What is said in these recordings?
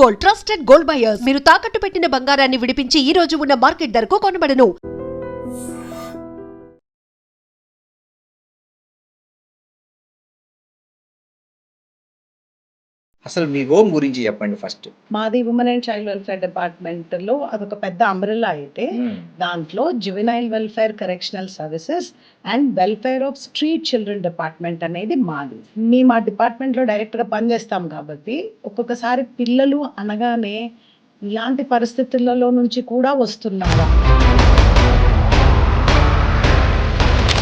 Gold, trusted gold buyers. మీరు తాకట్టు పెట్టిన బంగారాన్ని విడిపించి ఈ రోజు ఉన్న మార్కెట్ ధరకు కొనబడను. అసలు మీ హోమ్ గురించి చెప్పండి ఫస్ట్. మాది women and child welfare department లో అదొక పెద్ద అంబ్రెల్లా అయితే దాంట్లో juvenile welfare correctional services and welfare of street children department అనేది మాది. మేము ఆ డిపార్ట్మెంట్ లో డైరెక్ట్ గా పనిచేస్తాం కాబట్టి ఒక్కొక్కసారి పిల్లలు అనగానే ఇలాంటి పరిస్థితులలో నుంచి కూడా వస్తున్నారు.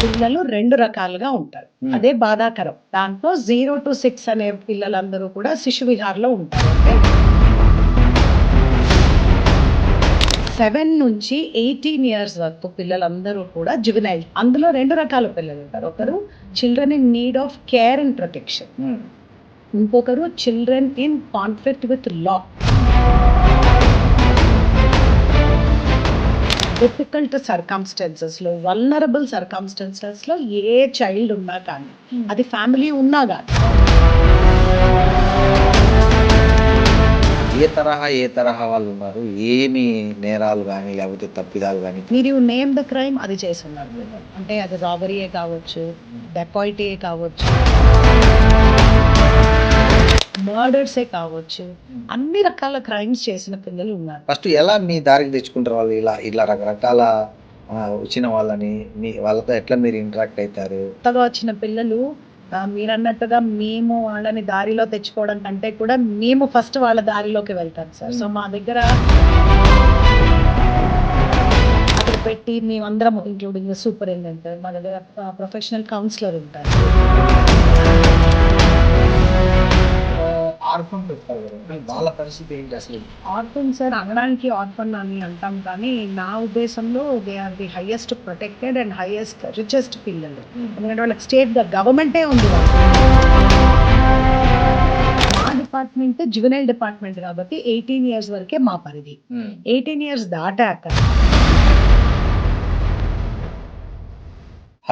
పిల్లలు రెండు రకాలుగా ఉంటారు, అదే బాధాకరం. దాంట్లో 0 to 6 అనే పిల్లలందరూ కూడా శిశు విహార్లో ఉంటారు. అంటే 7 నుంచి 18 years వరకు పిల్లలందరూ కూడా జువెనైల్. అందులో రెండు రకాల పిల్లలు ఉంటారు. ఒకరు children in need of care and protection, ఇంకొకరు children in conflict with law. Difficult సర్కమ్స్టెన్సెస్లో, వల్నరబుల్ సర్కమ్స్టెన్సెస్లో ఏ చైల్డ్ ఉన్నా కానీ, అది ఫ్యామిలీ ఉన్నా కానీ, ఏ తరహా వాళ్ళు ఉన్నారు, ఏమి నేరాలు కానీ లేకపోతే తప్పిదాలు కానీ? మీరు నేమ్ ద క్రైమ్ అది చేస్తున్నారు. అంటే అది రాబరీయే కావచ్చు, డెకాయిటీయే కావచ్చు, మర్డర్సే కావచ్చు, అన్ని రకాల క్రైమ్స్ చేసిన పిల్లలు ఉన్నారు. ఫస్ట్ ఎలా మీ దారికి తెచ్చుకుంటారు వాళ్ళు? ఇలా రకరకాల వచ్చిన వాళ్ళని వాళ్ళతో ఎట్లా మీరు ఇంటరాక్ట్ అవుతారు? కొత్తగా వచ్చిన పిల్లలు మీరు అన్నట్టుగా మేము వాళ్ళని దారిలో తెచ్చుకోవడం కంటే కూడా మేము ఫస్ట్ వాళ్ళ దారిలోకి వెళ్తాం సార్. సో మా దగ్గర అక్కడ పెట్టి మేమందరం, ఇంక్లూడింగ్ సూపరింటెండెంట్, మా దగ్గర ప్రొఫెషనల్ కౌన్సిలర్ ఉంటారు. ఆర్ఫన్ పెడతారు కదా, వాళ్ళ పరిస్థితి ఏంటి అసలు? ఆర్ఫన్ సార్ అనడానికి ఆర్ఫన్ అని అంటాం, కానీ నా ఉద్దేశంలో they are the highest protected and highest richest పిల్లలు. ఎందుకంటే వాళ్ళకి స్టేట్ గవర్నమెంటే ఉంది. మా డిపార్ట్మెంట్ జువెనైల్ డిపార్ట్మెంట్ కాబట్టి 18 years వరకే మా పరిధి. 18 years దాటాక.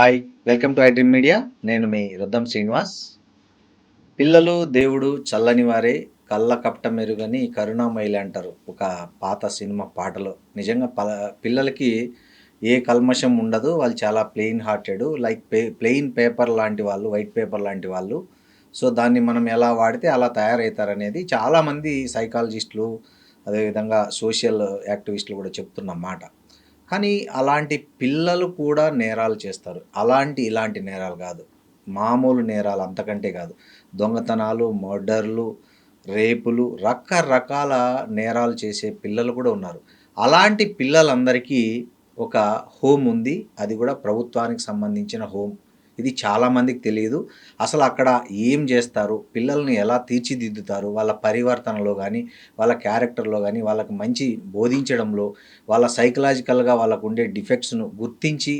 Hi, welcome to iDream media. నేను మీ రుద్దం శ్రీనివాస్. పిల్లలు దేవుడు చల్లని వారే, కళ్ళ కపట మెరుగని కరుణామయిలు అంటారు ఒక పాత సినిమా పాటలో. నిజంగా పిల్లలకి ఏ కల్మషం ఉండదు, వాళ్ళు చాలా plain hearted, like plain paper లాంటి వాళ్ళు, వైట్ పేపర్ లాంటి వాళ్ళు. సో దాన్ని మనం ఎలా వాడితే అలా తయారవుతారనేది చాలామంది సైకాలజిస్టులు, అదేవిధంగా సోషల్ యాక్టివిస్టులు కూడా చెప్తున్నమాట. కానీ అలాంటి పిల్లలు కూడా నేరాలు చేస్తారు. ఇలాంటి నేరాలు కాదు, మామూలు నేరాలు అంతకంటే కాదు. దొంగతనాలు, మర్డర్లు, రేపులు, రకరకాల నేరాలు చేసే పిల్లలు కూడా ఉన్నారు. అలాంటి పిల్లలందరికీ ఒక హోమ్ ఉంది, అది కూడా ప్రభుత్వానికి సంబంధించిన హోమ్. ఇది చాలామందికి తెలియదు. అసలు అక్కడ ఏం చేస్తారు, పిల్లల్ని ఎలా తీర్చిదిద్దుతారు, వాళ్ళ పరివర్తనలో కానీ, వాళ్ళ క్యారెక్టర్లో కానీ, వాళ్ళకి మంచి బోధించడంలో, వాళ్ళ సైకలాజికల్గా వాళ్ళకు ఉండే డిఫెక్ట్స్ను గుర్తించి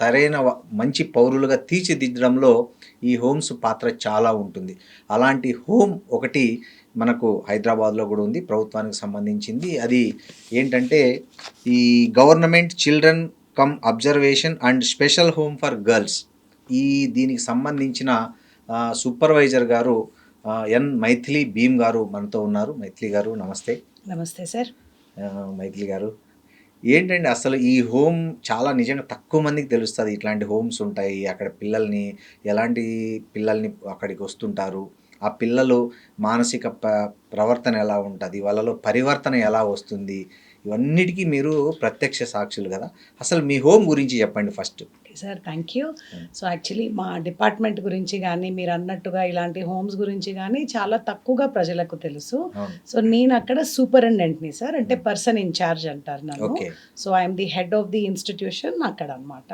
సరైన మంచి పౌరులుగా తీర్చిదిద్దడంలో ఈ హోమ్స్ పాత్ర చాలా ఉంటుంది. అలాంటి హోమ్ ఒకటి మనకు హైదరాబాద్లో కూడా ఉంది, ప్రభుత్వానికి సంబంధించింది. అది ఏంటంటే ఈ government children come observation and special home for girls. దీనికి సంబంధించిన సూపర్వైజర్ గారు ఎన్ మైథిలి భీమ్ గారు మనతో ఉన్నారు. మైథిలి గారు నమస్తే. నమస్తే సార్. మైథిలి గారు, ఏంటండి అసలు ఈ హోమ్ చాలా నిజంగా తక్కువ మందికి తెలుస్తుంది, ఇట్లాంటి హోమ్స్ ఉంటాయి, అక్కడ ఎలాంటి పిల్లల్ని అక్కడికి వస్తుంటారు, ఆ పిల్లలు మానసిక ప్రవర్తన ఎలా ఉంటుంది, వాళ్ళలో పరివర్తన ఎలా వస్తుంది, ఇవన్నిటికీ మీరు ప్రత్యక్ష సాక్షులు కదా. అసలు మీ హోమ్ గురించి చెప్పండి first. Sir thank you. So actually మా డిపార్ట్మెంట్ గురించి కానీ, మీరు అన్నట్టుగా ఇలాంటి హోమ్స్ గురించి కానీ చాలా తక్కువగా ప్రజలకు తెలుసు. సో నేను అక్కడ సూపరింటెండెంట్ని సార్, అంటే పర్సన్ ఇన్ఛార్జ్ అంటారు నన్ను. So I'm the head of the institution అక్కడ అనమాట.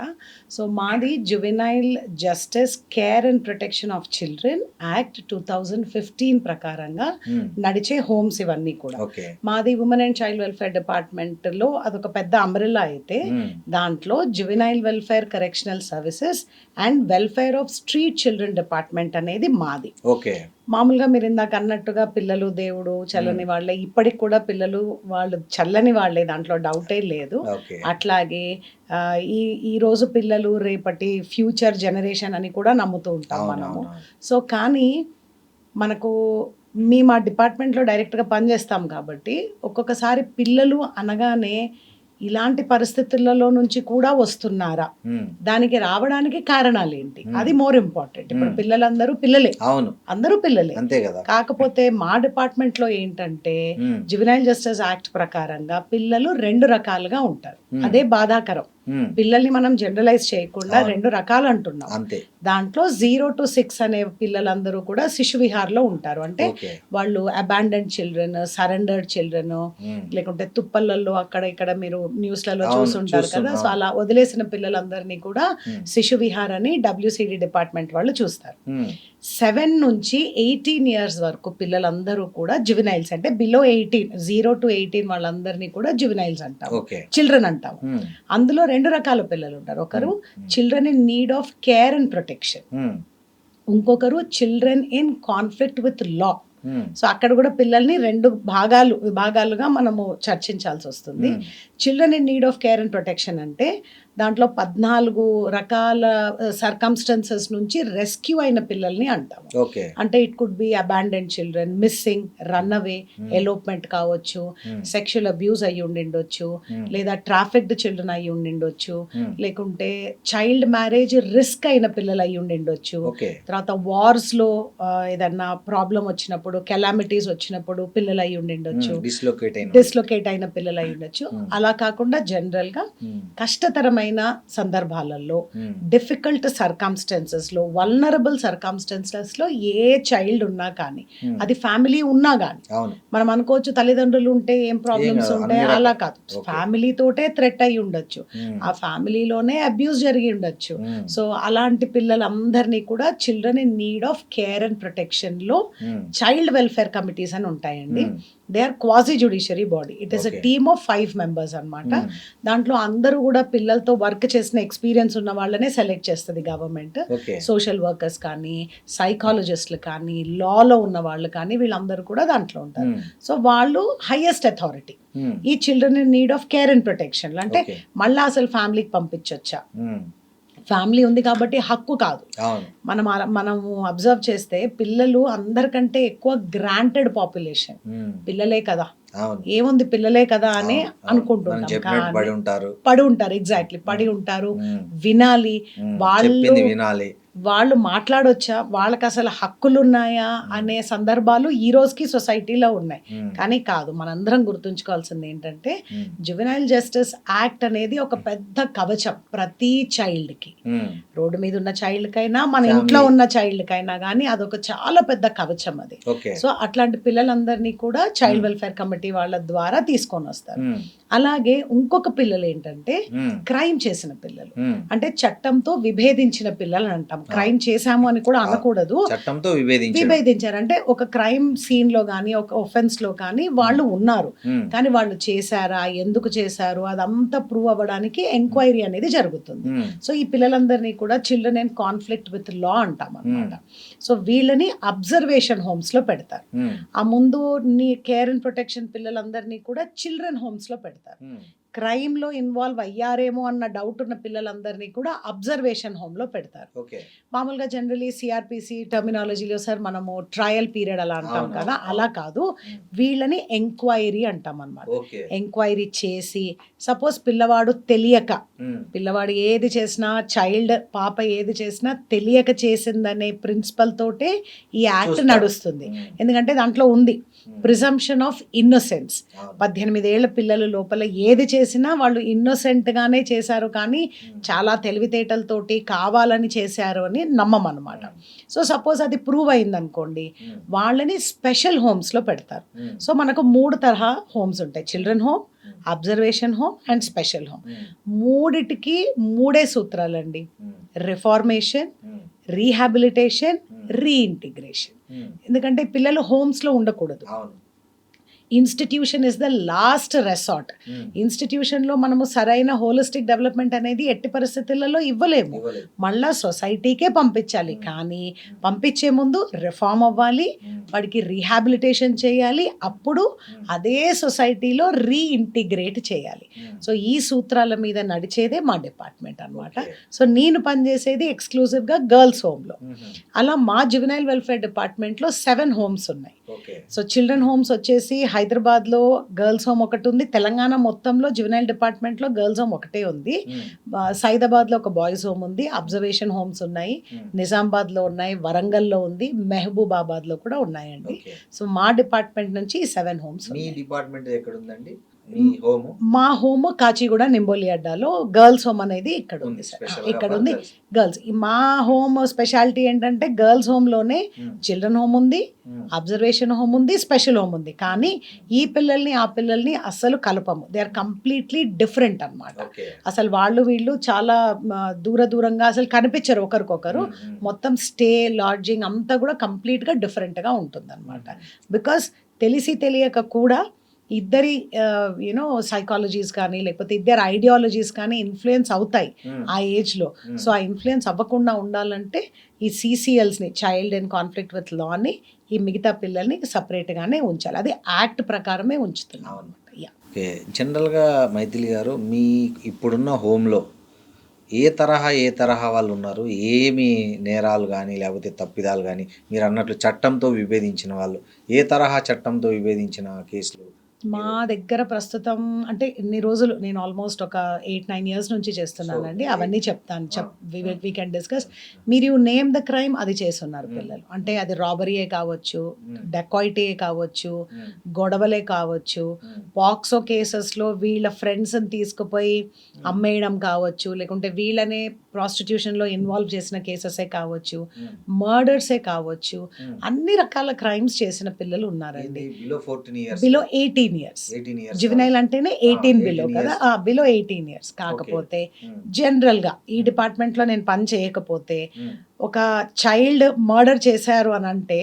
సో మాది juvenile justice care and protection of children act 2015 ప్రకారంగా నడిచే హోమ్స్ ఇవన్నీ కూడా. మాది women and child welfare department లో అదొక పెద్ద అంబ్రెల్లా అయితే దాంట్లో juvenile welfare correctional services and welfare of street children department అనేది మాది. మామూలుగా మీరు ఇందాక అన్నట్టుగా పిల్లలు దేవుడు చల్లని వాళ్ళే, ఇప్పటికి కూడా పిల్లలు వాళ్ళు చల్లని వాళ్ళే, దాంట్లో డౌటే లేదు. అట్లాగే ఈ రోజు పిల్లలు రేపటి ఫ్యూచర్ జనరేషన్ అని కూడా నమ్ముతూ ఉంటాం మనము. సో కానీ మనకు మా డిపార్ట్మెంట్లో డైరెక్ట్గా పనిచేస్తాం కాబట్టి ఒక్కొక్కసారి పిల్లలు అనగానే ఇలాంటి పరిస్థితులలో నుంచి కూడా వస్తున్నారా, దానికి రావడానికి కారణాలు ఏంటి, అది మోర్ ఇంపార్టెంట్. ఇప్పుడు పిల్లలందరూ పిల్లలే, అవును, అందరూ పిల్లలే. అంతే కదా. కాకపోతే మా డిపార్ట్మెంట్ లో ఏంటంటే జువెనైల్ జస్టిస్ యాక్ట్ ప్రకారంగా పిల్లలు 2 రకాలుగా ఉంటారు. అదే బాధాకరం. పిల్లల్ని మనం జనరలైజ్ చేయకుండా 2 రకాలు అంటున్నాం. అంతే. దాంట్లో 0 to 6 అనే పిల్లలందరూ కూడా శిశు విహార్లో ఉంటారు. అంటే వాళ్ళు అబాండెడ్ చిల్డ్రన్, సరెండర్డ్ చిల్డ్రన్, లేకుంటే తుప్పలలో అక్కడ ఇక్కడ మీరు న్యూస్లలో చూసుంటారు కదా. సో అలా వదిలేసిన పిల్లలందరినీ కూడా శిశు విహార్ అని WCD డిపార్ట్మెంట్ వాళ్ళు చూస్తారు. 7 నుంచి 18 years వరకు పిల్లలందరూ కూడా జువెనైల్స్, అంటే బిలో 18, 0 to 18 వాళ్ళందరినీ కూడా జువెనైల్స్ అంటాం, చిల్డ్రన్ అంటాం. అందులో 2 రకాల పిల్లలు ఉంటారు. ఒకరు children in need of care and protection, ఇంకొకరు children in conflict with law. So అక్కడ కూడా పిల్లల్ని 2 విభాగాలుగా మనము చర్చించాల్సి వస్తుంది. Children in need of care and protection అంటే దాంట్లో 14 రకాల సర్కమ్స్టెన్సెస్ నుంచి రెస్క్యూ అయిన పిల్లల్ని అంటాము. అంటే it could be abandoned children, missing, run away, elopement కావచ్చు, సెక్షువల్ అబ్యూస్ అయ్యి ఉండిండొచ్చు, లేదా ట్రాఫిక్డ్ చిల్డ్రన్ అయ్యి ఉండిండొచ్చు, లేకుంటే చైల్డ్ మ్యారేజ్ రిస్క్ అయిన పిల్లలు అయ్యి ఉండిండొచ్చు, తర్వాత వార్స్ లో ఏదన్నా ప్రాబ్లం వచ్చినప్పుడు, కెలామిటీస్ వచ్చినప్పుడు పిల్లలు అయ్యి ఉండిండొచ్చు, డిస్లొకేట్ అయిన పిల్లలు అయ్యి ఉండొచ్చు. అలా కాకుండా జనరల్ గా కష్టతరమైన సందర్భాలలో, డిఫికల్ట్ సర్కమ్స్టెన్సెస్ లో, వల్నరబుల్ సర్కమ్స్టెన్సెస్ లో ఏ చైల్డ్ ఉన్నా కానీ, అది ఫ్యామిలీ ఉన్నా కానీ, మనం అనుకోవచ్చు తల్లిదండ్రులు ఉంటే ఏం ప్రాబ్లమ్స్ ఉంటాయి, అలా కాదు. ఫ్యామిలీ తోటే థ్రెట్ అయి ఉండొచ్చు, ఆ ఫ్యామిలీలోనే అబ్యూస్ జరిగి ఉండొచ్చు. సో అలాంటి పిల్లలందరినీ కూడా children in need of care and protection లో చైల్డ్ వెల్ఫేర్ కమిటీస్ అని ఉంటాయండి. They are quasi judiciary body. It is a team of 5 members అన్నమాట. దాంట్లో అందరూ కూడా పిల్లలతో వర్క్ చేసిన ఎక్స్పీరియన్స్ ఉన్న వాళ్ళనే సెలెక్ట్ చేస్తుంది గవర్నమెంట్. సోషల్ వర్కర్స్ కానీ, సైకాలజిస్టులు కానీ, లాలో ఉన్న వాళ్ళు కానీ, వీళ్ళందరూ కూడా దాంట్లో ఉంటారు. సో వాళ్ళు హైయెస్ట్ అథారిటీ ఈ children in need of care and protection. అంటే మళ్ళీ అసలు ఫ్యామిలీకి పంపించొచ్చా, ఫ్యామిలీ ఉంది కాబట్టి హక్కు కాదు. మనము అబ్జర్వ్ చేస్తే పిల్లలు అందరికంటే ఎక్కువ గ్రాంటెడ్ పాపులేషన్. పిల్లలే కదా, ఏముంది పిల్లలే కదా అని అనుకుంటుంటాం. పడి ఉంటారు, ఎగ్జాక్ట్లీ పడి ఉంటారు. వినాలి, వాళ్ళు మాట్లాడొచ్చా, వాళ్ళకి అసలు హక్కులు ఉన్నాయా అనే సందర్భాలు ఈ రోజుకి సొసైటీలో ఉన్నాయి. కానీ కాదు, మనందరం గుర్తుంచుకోవాల్సింది ఏంటంటే జువెనైల్ జస్టిస్ యాక్ట్ అనేది ఒక పెద్ద కవచం ప్రతి చైల్డ్ కి. రోడ్డు మీద ఉన్న చైల్డ్ కైనా, మన ఇంట్లో ఉన్న చైల్డ్ కైనా కానీ అదొక చాలా పెద్ద కవచం అది. సో అట్లాంటి పిల్లలందరినీ కూడా చైల్డ్ వెల్ఫేర్ కమిటీ వాళ్ళ ద్వారా తీసుకొని వస్తారు. అలాగే ఇంకొక పిల్లలు ఏంటంటే క్రైమ్ చేసిన పిల్లలు, అంటే చట్టంతో విభేదించిన పిల్లలు అంటాం. క్రైమ్ చేశాము అని కూడా అనకూడదు, చట్టంతో విభేదించారంటే ఒక క్రైమ్ సీన్ లో కానీ, ఒక ఒఫెన్స్ లో కానీ వాళ్ళు ఉన్నారు, కానీ వాళ్ళు చేశారా, ఎందుకు చేశారు, అదంతా ప్రూవ్ అవ్వడానికి ఎంక్వైరీ అనేది జరుగుతుంది. సో ఈ పిల్లలందరినీ కూడా చిల్డ్రన్ ఇన్ కాన్ఫ్లిక్ట్ విత్ లా అంటాం అన్నమాట. సో వీళ్ళని అబ్జర్వేషన్ హోమ్స్ లో పెడతారు. ఆ ముందు కేర్ అండ్ ప్రొటెక్షన్ పిల్లలందరినీ కూడా చిల్డ్రన్ హోమ్స్ లో పెడతారు. క్రైమ్ లో ఇన్వాల్వ్ అయ్యారేమో అన్న డౌట్ ఉన్న పిల్లలందరినీ కూడా అబ్జర్వేషన్ హోమ్ లో పెడతారు. మామూలుగా జనరలీ సిఆర్పిసి టర్మినాలజీలో సార్ మనము ట్రయల్ పీరియడ్ అలా అంటాం కదా, అలా కాదు, వీళ్ళని ఎంక్వైరీ అంటాం అన్నమాట. ఎంక్వైరీ చేసి సపోజ్ పిల్లవాడు తెలియక, పిల్లవాడు ఏది చేసినా, చైల్డ్ పాప ఏది చేసినా తెలియక చేసిందనే ప్రిన్సిపల్ తోటే ఈ యాక్ట్ నడుస్తుంది. ఎందుకంటే దాంట్లో ఉంది ప్రిజంప్షన్ ఆఫ్ ఇన్నోసెన్స్. 18 ఏళ్ల పిల్లలు లోపల ఏది చేసినా వాళ్ళు ఇన్నోసెంట్ గానే చేశారు, కానీ చాలా తెలివితేటలతోటి కావాలని చేశారు అని నమ్మం అన్నమాట. సో సపోజ్ అది ప్రూవ్ అయింది అనుకోండి, వాళ్ళని స్పెషల్ హోమ్స్ లో పెడతారు. సో మనకు 3 తరహా హోమ్స్ ఉంటాయి, children home, observation home and special home. మూడిటికి 3 సూత్రాలండి: రిఫార్మేషన్, రీహాబిలిటేషన్, రీఇంటిగ్రేషన్. ఎందుకంటే పిల్లలు హోమ్స్ లో ఉండకూడదు. Institution is the last resort. ఇన్స్టిట్యూషన్లో మనము సరైన హోలిస్టిక్ డెవలప్మెంట్ అనేది ఎట్టి పరిస్థితులలో ఇవ్వలేము, మళ్ళా సొసైటీకే పంపించాలి. కానీ పంపించే ముందు రిఫార్మ్ అవ్వాలి, వాడికి రీహాబిలిటేషన్ చేయాలి, అప్పుడు అదే సొసైటీలో రీఇంటిగ్రేట్ చేయాలి. సో ఈ సూత్రాల మీద నడిచేదే మా డిపార్ట్మెంట్ అన్నమాట. సో నేను పనిచేసేది ఎక్స్క్లూజివ్గా గర్ల్స్ హోమ్లో. అలా మా జువెనైల్ వెల్ఫేర్ డిపార్ట్మెంట్లో 7 హోమ్స్ ఉన్నాయి. సో చిల్డ్రన్ హోమ్స్ వచ్చేసి హైదరాబాద్లో గర్ల్స్ హోమ్ ఒకటి ఉంది, తెలంగాణ మొత్తంలో జువెనైల్ డిపార్ట్మెంట్లో గర్ల్స్ హోమ్ ఒకటే ఉంది. సైదాబాద్లో ఒక బాయ్స్ హోమ్ ఉంది, అబ్జర్వేషన్ హోమ్స్ ఉన్నాయి, నిజామాబాద్లో ఉన్నాయి, వరంగల్లో ఉంది, మెహబూబాబాద్లో కూడా ఉన్నాయండి. సో మా డిపార్ట్మెంట్ నుంచి 7 హోమ్స్. మీ డిపార్ట్మెంట్ ఎక్కడ ఉందండి? మీ హోమ్? మా home Kachiguda Nimboli అడ్డాలో, girls home అనేది ఇక్కడ ఉంది సార్, ఇక్కడ ఉంది గర్ల్స్. మా హోమ్ స్పెషాలిటీ ఏంటంటే గర్ల్స్ హోమ్లోనే చిల్డ్రన్ హోమ్ ఉంది, అబ్జర్వేషన్ హోమ్ ఉంది, స్పెషల్ హోమ్ ఉంది. కానీ ఈ పిల్లల్ని ఆ పిల్లల్ని అస్సలు కలపము, దే ఆర్ కంప్లీట్లీ డిఫరెంట్ అన్నమాట. అసలు వాళ్ళు వీళ్ళు చాలా దూరంగా అసలు కనిపించరు ఒకరికొకరు. మొత్తం స్టే, లాడ్జింగ్ అంతా కూడా కంప్లీట్గా డిఫరెంట్గా ఉంటుంది అనమాట. బికాస్ తెలియక కూడా ఇద్దరి యూనో సైకాలజీస్ కానీ లేకపోతే ఇద్దరు ఐడియాలజీస్ కానీ ఇన్ఫ్లుయెన్స్ అవుతాయి ఆ ఏజ్లో. సో ఆ ఇన్ఫ్లుయెన్స్ అవ్వకుండా ఉండాలంటే ఈ CCLsని, చైల్డ్ ఇన్ కాన్ఫ్లిక్ట్ విత్ లాని, ఈ మిగతా పిల్లల్ని సపరేట్గానే ఉంచాలి. అది యాక్ట్ ప్రకారమే ఉంచుతున్నాం అనమాట. ఓకే, జనరల్గా మైథిలి గారు మీ ఇప్పుడున్న హోమ్లో ఏ తరహా వాళ్ళు ఉన్నారు? ఏమి నేరాలు కానీ లేకపోతే తప్పిదాలు కానీ, మీరు అన్నట్లు చట్టంతో విభేదించిన వాళ్ళు, ఏ తరహా చట్టంతో విభేదించిన కేసులు? మా దగ్గర ప్రస్తుతం అంటే ఇన్ని రోజులు నేను ఆల్మోస్ట్ ఒక 8-9 years నుంచి చేస్తున్నానండి. అవన్నీ చెప్తాను, వీ కెన్ డిస్కస్. మీరు నేమ్ ద క్రైమ్ అది చేస్తున్నారు పిల్లలు. అంటే అది రాబరీయే కావచ్చు, డెకాయిటీ కావచ్చు, గొడవలే కావచ్చు, పాక్సో కేసెస్లో వీళ్ళ ఫ్రెండ్స్ని తీసుకుపోయి అమ్మేయడం కావచ్చు, లేకుంటే వీళ్ళనే ప్రాస్టిట్యూషన్లో ఇన్వాల్వ్ చేసిన కేసెసే కావచ్చు, మర్డర్సే కావచ్చు, అన్ని రకాల క్రైమ్స్ చేసిన పిల్లలు ఉన్నారండి. Below 18 years. జువెనైల్ అంటేనే 18 బిలో కదా, బిలో 18 years. కాకపోతే జనరల్గా ఈ డిపార్ట్మెంట్లో నేను పని చేయకపోతే ఒక చైల్డ్ మర్డర్ చేశారు అని అంటే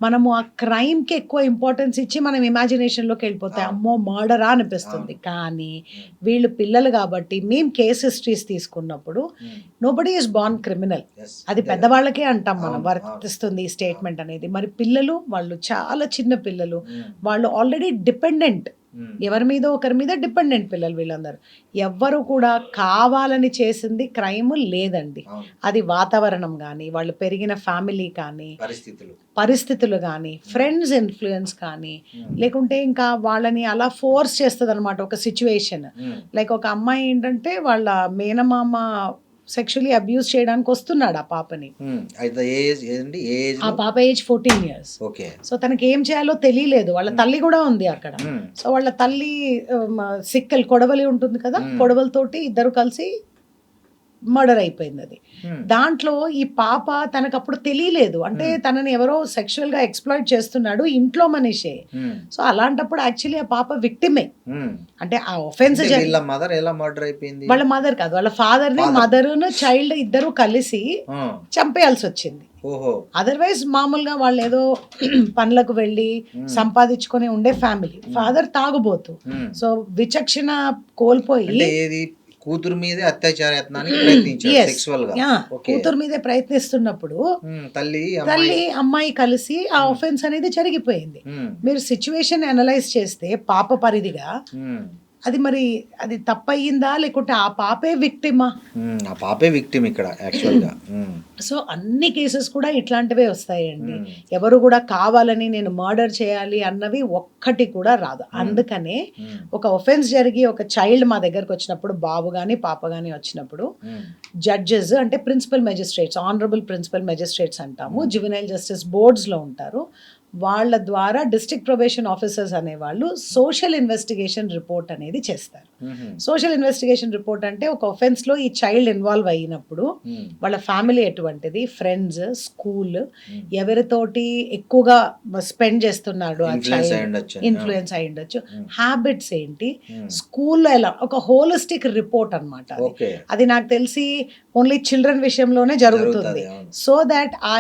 మనము ఆ క్రైమ్కి ఎక్కువ ఇంపార్టెన్స్ ఇచ్చి మనం ఇమాజినేషన్లోకి వెళ్ళిపోతాయి, అమ్మో మర్డరా అనిపిస్తుంది. కానీ వీళ్ళు పిల్లలు కాబట్టి మేము కేస్ హిస్టరీస్ తీసుకున్నప్పుడు నోబడీ ఈస్ బార్న్ క్రిమినల్, అది పెద్దవాళ్ళకే అంటాం మనం, వర్తిస్తుంది ఈ స్టేట్మెంట్ అనేది. మరి పిల్లలు వాళ్ళు చాలా చిన్న పిల్లలు, వాళ్ళు ఆల్రెడీ డిపెండెంట్, ఎవరి మీద ఒకరి మీద డిపెండెంట్ పిల్లలు వీళ్ళందరూ. ఎవ్వరు కూడా కావాలని చేసింది క్రైమ్ లేదండి. అది వాతావరణం కానీ, వాళ్ళు పెరిగిన ఫ్యామిలీ కానీ, పరిస్థితులు కానీ, ఫ్రెండ్స్ ఇన్ఫ్లుయెన్స్ కానీ, లేకుంటే ఇంకా వాళ్ళని అలా ఫోర్స్ చేస్తుంది అనమాట ఒక సిచ్యువేషన్. లైక్ ఒక అమ్మాయి ఏంటంటే వాళ్ళ మేనమామ సెక్షువల్లీ అబ్యూస్ చేయడానికి వస్తున్నాడు ఆ పాపని. ఆ పాప ఏజ్ 14 years. సో తనకి ఏం చేయాలో తెలియలేదు, వాళ్ళ తల్లి కూడా ఉంది అక్కడ. సో వాళ్ళ తల్లి సిక్కల్ కొడవలి ఉంటుంది కదా, కొడవలతోటి ఇద్దరు కలిసి మర్డర్ అయిపోయింది. అది దాంట్లో ఈ పాప తనకు అప్పుడు తెలియలేదు, అంటే తనని ఎవరో సెక్షువల్ గా ఎక్స్ప్లాయిట్ చేస్తున్నాడు ఇంట్లో మనిషే. సో అలాంటప్పుడు యాక్చువల్లీ ఆ పాప విక్టిమే. అంటే ఆ ఒఫెన్స్ వాళ్ళ మదర్ కాదు, వాళ్ళ ఫాదర్ ని, మదర్ ను, చైల్డ్ ఇద్దరు కలిసి చంపేయాల్సి వచ్చింది. అదర్వైజ్ మామూలుగా వాళ్ళు ఏదో పనులకు వెళ్ళి సంపాదించుకొని ఉండే ఫ్యామిలీ. ఫాదర్ తాగుబోతు, సో విచక్షణ కోల్పోయి కూతురు మీదే అత్యాచార యత్నానికి ప్రయత్నించారు, సెక్సువల్ గా. కూతురు మీదే ప్రయత్నిస్తున్నప్పుడు తల్లి అమ్మాయి కలిసి ఆ ఆఫెన్స్ అనేది జరిగిపోయింది. మీరు సిచ్యువేషన్ అనలైజ్ చేస్తే పాప పరిధిగా అది మరి అది తప్పయిందా లేకుంటే ఆ పాపే విక్టిమా? ఆ పాపే విక్టిమ్ ఇక్కడ యాక్చువల్గా. సో అన్ని కేసెస్ కూడా ఇట్లాంటివే వస్తాయండి. ఎవరు కూడా కావాలని నేను మర్డర్ చేయాలి అన్నవి ఒక్కటి కూడా రాదు. అందుకనే ఒక ఒఫెన్స్ జరిగి ఒక చైల్డ్ మా దగ్గరకు వచ్చినప్పుడు, బాబు కానీ పాప కానీ వచ్చినప్పుడు, జడ్జెస్ అంటే principal magistrates, honourable principal magistrates అంటాము, జువెనైల్ జస్టిస్ బోర్డ్స్లో ఉంటారు. వాళ్ళ ద్వారా డిస్ట్రిక్ట్ ప్రొబేషన్ ఆఫీసర్స్ అనేవాళ్ళు సోషల్ ఇన్వెస్టిగేషన్ రిపోర్ట్ అనేది చేస్తారు. సోషల్ ఇన్వెస్టిగేషన్ రిపోర్ట్ అంటే ఒక offence లో ఈ చైల్డ్ ఇన్వాల్వ్ అయినప్పుడు వాళ్ళ ఫ్యామిలీ ఎటువంటిది, ఫ్రెండ్స్, స్కూల్, ఎవరితోటి ఎక్కువగా స్పెండ్ చేస్తున్నాడు ఆ Influence అయి చైల్డ్, ఉండొచ్చు. ఇన్ఫ్లుయెన్స్ అయి ఉండొచ్చు, హ్యాబిట్స్ ఏంటి, స్కూల్లో ఎలా, ఒక హోలిస్టిక్ రిపోర్ట్ అన్నమాట అది. ఓకే. అది నాకు తెలిసి ఓన్లీ చిల్డ్రన్ విషయంలోనే జరుగుతుంది. అవును. సో దాట్ ఆ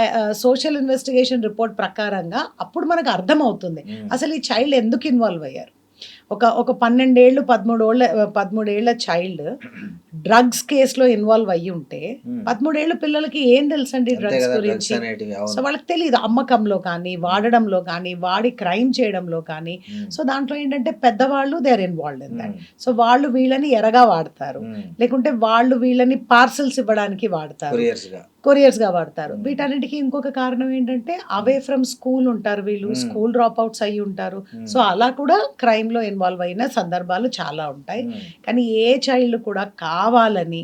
సోషల్ ఇన్వెస్టిగేషన్ రిపోర్ట్ ప్రకారంగా అప్పుడు మనకు అర్థమవుతుంది అసలు ఈ చైల్డ్ ఎందుకు ఇన్వాల్వ్ అయ్యారు. ఒక 12 ఏళ్ళు 13 ఏళ్ల చైల్డ్ డ్రగ్స్ కేసులో ఇన్వాల్వ్ అయ్యి ఉంటే 13 ఏళ్ళ పిల్లలకి ఏం తెలుసండి అంతే డ్రగ్స్ కదా, drugs గురించి. అనేటివి. సో అవును. వాళ్ళకి తెలియదు అమ్మకంలో కానీ, వాడడంలో కానీ, వాడి క్రైమ్ చేయడంలో కానీ. సో దాంట్లో ఏంటంటే పెద్దవాళ్ళు they are involved in that. So వాళ్ళు వీళ్ళని ఎరగా వాడతారు, లేకుంటే వాళ్ళు వీళ్ళని పార్సల్స్ ఇవ్వడానికి వాడతారు, కొరియర్స్ గా వాడతారు. వీటన్నిటికీ ఇంకొక కారణం ఏంటంటే అవే ఫ్రమ్ స్కూల్ ఉంటారు వీళ్ళు, స్కూల్ డ్రాప్ అవుట్స్ అయ్యి ఉంటారు. సో అలా కూడా క్రైమ్ లో ఇన్వాల్వ్ అయిన సందర్భాలు చాలా ఉంటాయి. కానీ ఏ చైల్డ్ కూడా కావాలని